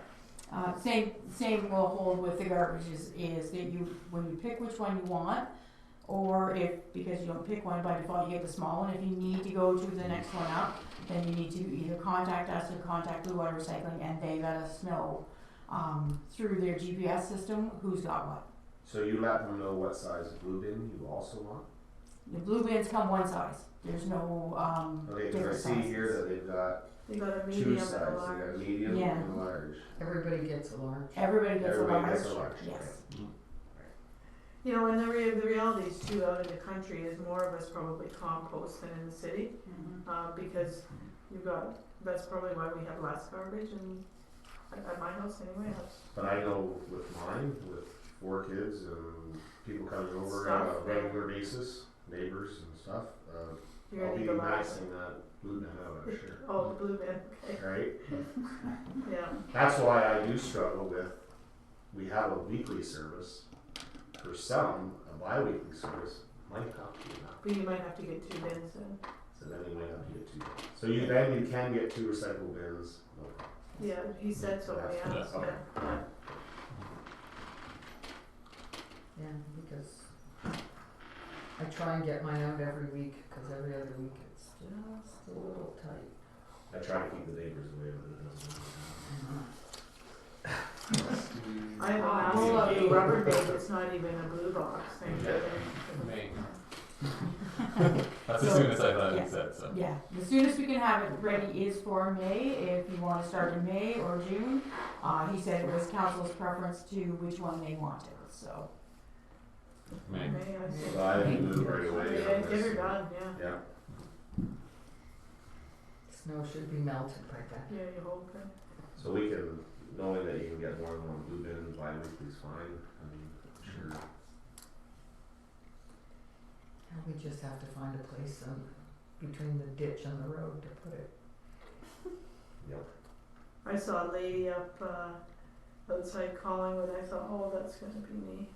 Same will hold with the garbage is that you, when you pick which one you want, or if, because you don't pick one by default, you get the small one, if you need to go to the next one up, then you need to either contact us or contact Blue Water Recycling, and they let us know, through their GPS system, who's got what. So you let them know what size blue bin you also want? The blue bins come one size, there's no, Okay, different cause I see here sizes. that they've got They got a 2 medium and sizes, a they got large. medium Yeah. and large. Everybody gets a large. Everybody gets a Everybody large, gets a large, yes. You know, and the reality is too, out in the country is more of us probably compost than in the city, because you've got, that's probably why we have less garbage and at my house anyway, that's. But I know with mine, with 4 kids and people coming over on Stuff, a regular basis, neighbors and stuff, You're I'll gonna be need the last. maxing that blue bin out, I'm sure. Oh, the blue bin, okay, Right? yeah. That's why I do struggle with, we have a weekly service. For some, a bi-weekly service might not be enough. But you might have to get 2 bins then. So then you might have to get 2 bins. So you can get 2 recyclable bins, no problem. Yeah, he said so, Yeah. yeah, Okay. yeah. Yeah, because I try and get mine out every week, cause every other week it's just a little tight. I try to keep the neighbors away, but it doesn't. I have a massive blue rubber bin, it's not even a blue box, thank you. May. That's the So- soonest I thought yeah. it said. So. Yeah, the soonest we can have it ready is for May, if you wanna start in May or June. He said it was council's preference to which one they wanted, so. May. May, I say. So I can move right away. Yeah, on get this. her done, yeah. Yeah, Snow should be melted by then. Yeah, you hope, right? so we can, knowing that you can get more than 1 blue bin bi-weekly is fine, I mean, sure. And we just have to find a place between the ditch and the road to put it. Yep. I saw a lady up outside Collingwood. I thought, oh, that's gonna be me.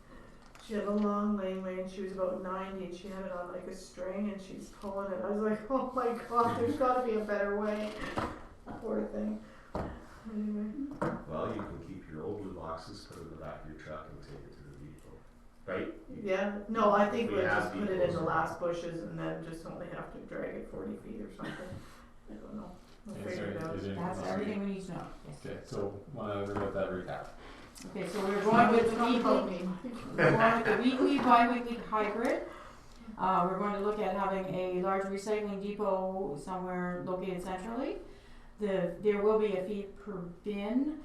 She had a long laneway and she was about 90 and she had it on like a string and she's pulling it. I was like, oh my god, there's gotta be a better way. Poor thing. Anyway. Well, you can keep your old blue boxes, put it in the back of your truck and take it to the depot, right? Yeah, no, I think We we'll have just put it in depots. the last bushes and then just only have to drag it 40 feet or something. I don't know. We'll Is figure it there, out. is there anything That's else everything we need to know, yes. Okay, so wanna read that recap. Okay, so we're going with the Don't quote weekly, me. we're going with the weekly, bi-weekly hybrid. We're going to look at having a large recycling depot somewhere located centrally. There will be a fee per bin,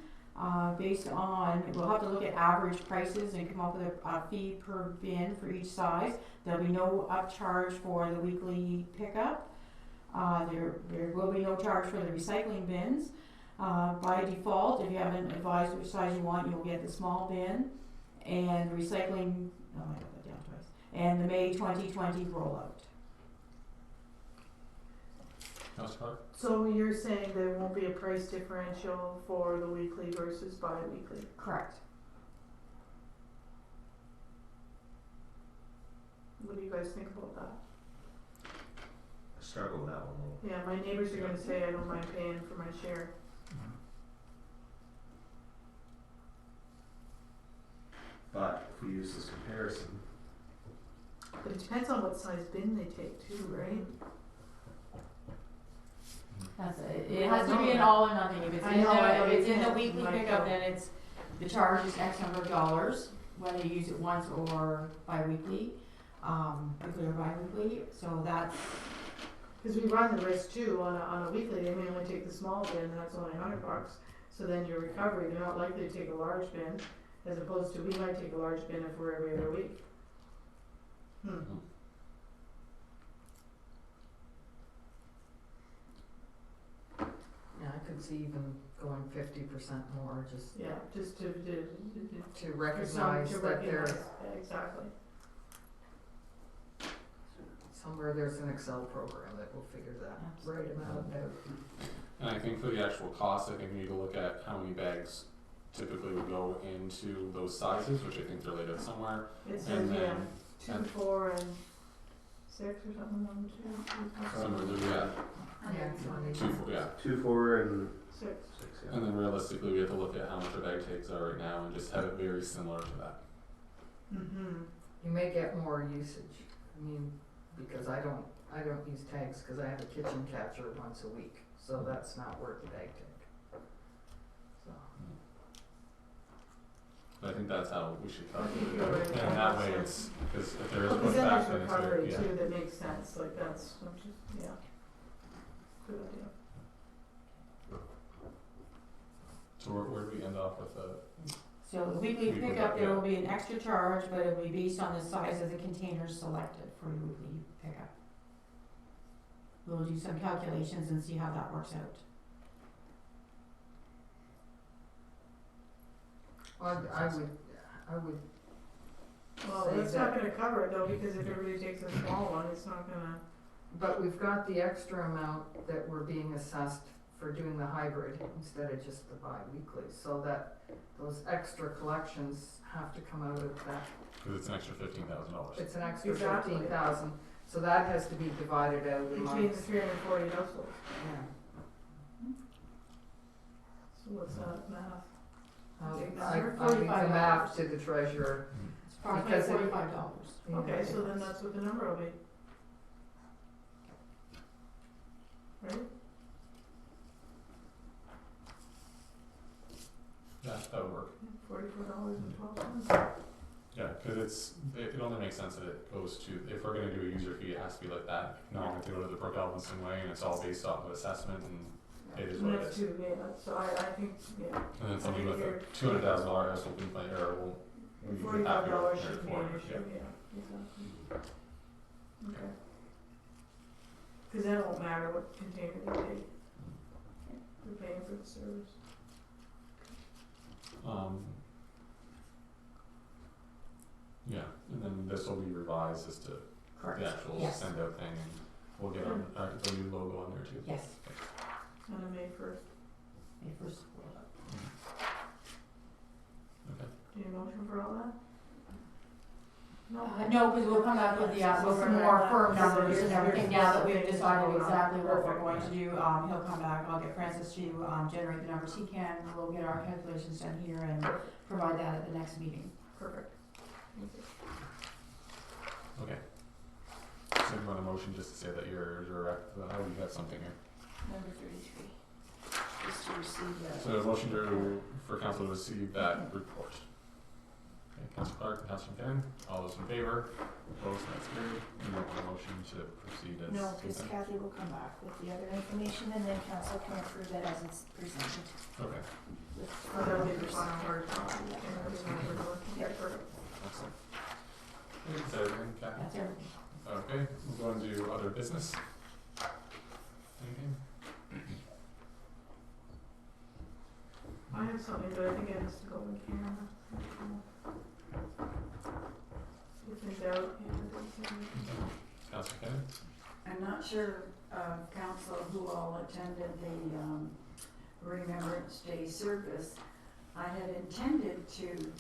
based on, we'll have to look at average prices and come up with a fee per bin for each size. There'll be no upcharge for the weekly pickup. There will be no charge for the recycling bins. By default, if you haven't advised which size you want, you'll get the small bin and the recycling, oh, I got that down twice, and the May 2020 rollout. Councillor Clark? So you're saying there won't be a price differential for the weekly versus bi-weekly? Correct. What do you guys think about that? I struggle with that one a little. Yeah, my neighbors are gonna say I don't mind paying for my share. But if we use this comparison, But it depends on what size bin they take too, right? That's it. It has to be an all or nothing. If it's I in know, I know the, you if it's in the can't weekly like pickup, go- then it's, the charge is X number of dollars, whether you use it once or bi-weekly, weekly or bi-weekly, so that's, Cause we run the risk too, on a weekly, they may only take the small bin, and that's only $100. So then your recovery, they're not likely to take a large bin, as opposed to we might take a large bin if we're every other week. Yeah, I could see even going 50% more, just Yeah, just to to recognize that there, yeah, exactly. somewhere there's an Excel program that will figure that right amount out. And I think for the actual cost, I think we need to look at how many bags typically would go into those sizes, which I think they're laid out somewhere. It says, And yeah, then, 2, 4, and 6 or something, 1, 2, 3, 4, somewhere there, yeah, Yeah, it's only- 2, 4, yeah. 2, 4, and 6. 6, yeah. And then realistically, we have to look at how much our bag takes are right now and just have it very similar to that. Mm-hmm. You may get more usage. I mean, because I don't use tags because I have a kitchen catcher once a week, so that's not worth the bag tag. So. But I think that's how we should I calculate think it. you're right. And that way it's, because if there is Because then pushback, there's then it's recovery very, yeah. too that makes sense, like that's, yeah, good idea. So where do we end off with the, so the weekly Weekly pickup, pickup, there yeah. will be an extra charge, but it will be based on the size of the containers selected for the weekly pickup. We'll do some calculations and see how that works out. Well, I would Well, say that's that- not gonna cover it though, because if everybody takes a small one, it's not gonna, But we've got the extra amount that we're being assessed for doing the hybrid instead of just the bi-weekly, so that those extra collections have to come out of that. because it's an extra $15,000. It's an extra Exactly. 15,000, so that has to be divided out between the amongst, 340 households. yeah. So what's that math? I'll Take leave that. the math to the treasurer. It's approximately Because it- $45. Okay, so then that's what the number will be. Right? Yeah, that would work. $44.12. Yeah, because it only makes sense that it goes to, if we're gonna do a user fee, it has to be like that. Not if they go to the Brooke Elvinson way and it's all based off of assessment and it is And what it that's is. too, yeah, so I think, yeah, And then somebody I with think a $200,000 household income or will be happy $45 with shouldn't be for an it, issue, yeah. yeah, exactly. Okay. Cause then it won't matter what container they take. They're paying for the service. Yeah, and then this will be revised as to Correct. the actual Yes. send out thing and we'll get on, the new logo on there too. Yes. On a May 1st. May 1st. Okay. Do you motion for all that? No. No, because we'll come back with the, with some more firm numbers and everything now that we've decided exactly what we're going to do. He'll come back, I'll get Francis to, generate the numbers he can, we'll get our calculations done here and provide that at the next meeting. Perfect. Thank you. Okay. So you want a motion just to say that you're direct, how you got something here? Number 33. Just to receive that. So a motion for council to receive that report. Okay, Councilor Clark and Councilor McKinnon, all those in favor, opposed, that's carried. And you want a motion to proceed as. No, because Kathy will come back with the other information and then council can approve it as it's presented. Okay, With Oh, that'll be the final word. Yeah. Yeah, perfect. excellent. Is that everything, Kathy? That's everything. Okay, we'll go into other business. Anything? I have something, but I think it has to go in camera. If in doubt, Councilor McKinnon? I'm not sure, of council who all attended the Remembrance Day service. I had intended to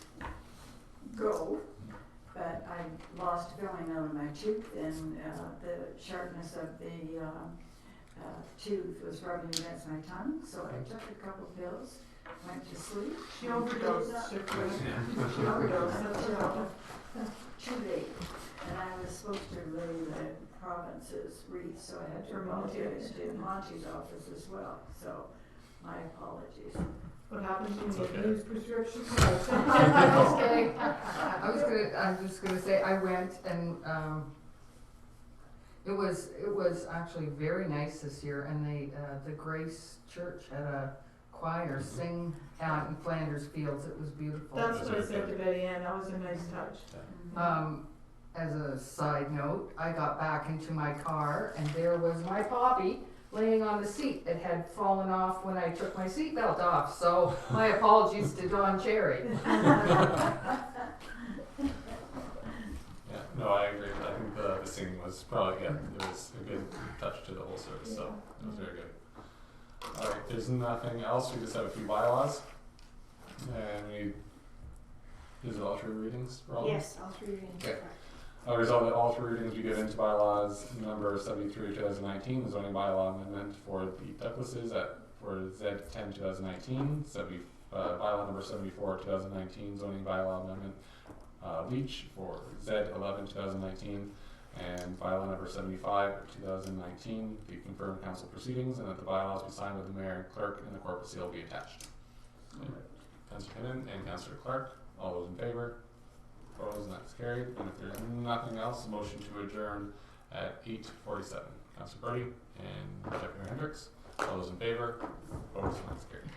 go, but I lost feeling out of my tooth, and the sharpness of the tooth was rubbing against my tongue, so I took a couple pills, went to sleep. She overdosed. She overdosed until too late, and I was supposed to lay the province's wreath, so I had to apologize to Monty's office as well, so my apologies. What happens when you Okay. use prescription? I'm just kidding. I was gonna say, I went and, it was actually very nice this year, and the Grace Church had a choir sing out in Flanders Fields. It was beautiful. That's what I said to Betty Ann, that was a nice touch. As a side note, I got back into my car and there was my Poppy laying on the seat. It had fallen off when I took my seatbelt off, so my apologies to Don Cherry. Yeah, no, I agree. I think the singing was probably, yeah, it was a good touch to the whole service, so it was very good. Alright, there's nothing else. We just have a few bylaws. And is it all three readings for all of them? Yes, all three readings. Okay. Resolved that all three readings we get into bylaws number 73 2019, the zoning bylaw amendment for the Douglases for Z10 2019, bylaw number 74 2019, zoning bylaw amendment Leach for Z11 2019, and bylaw number 75 2019 be confirmed in council proceedings, and that the bylaws be signed with the mayor and clerk and the corporate seal be attached. Councillor Kinnan and Councillor Clark, all those in favor? Opposed, and that's carried. And if there's nothing else, a motion to adjourn at 8:47. Councillor Brody and Deputy Mayor Hendricks, all those in favor? Opposed, and that's carried.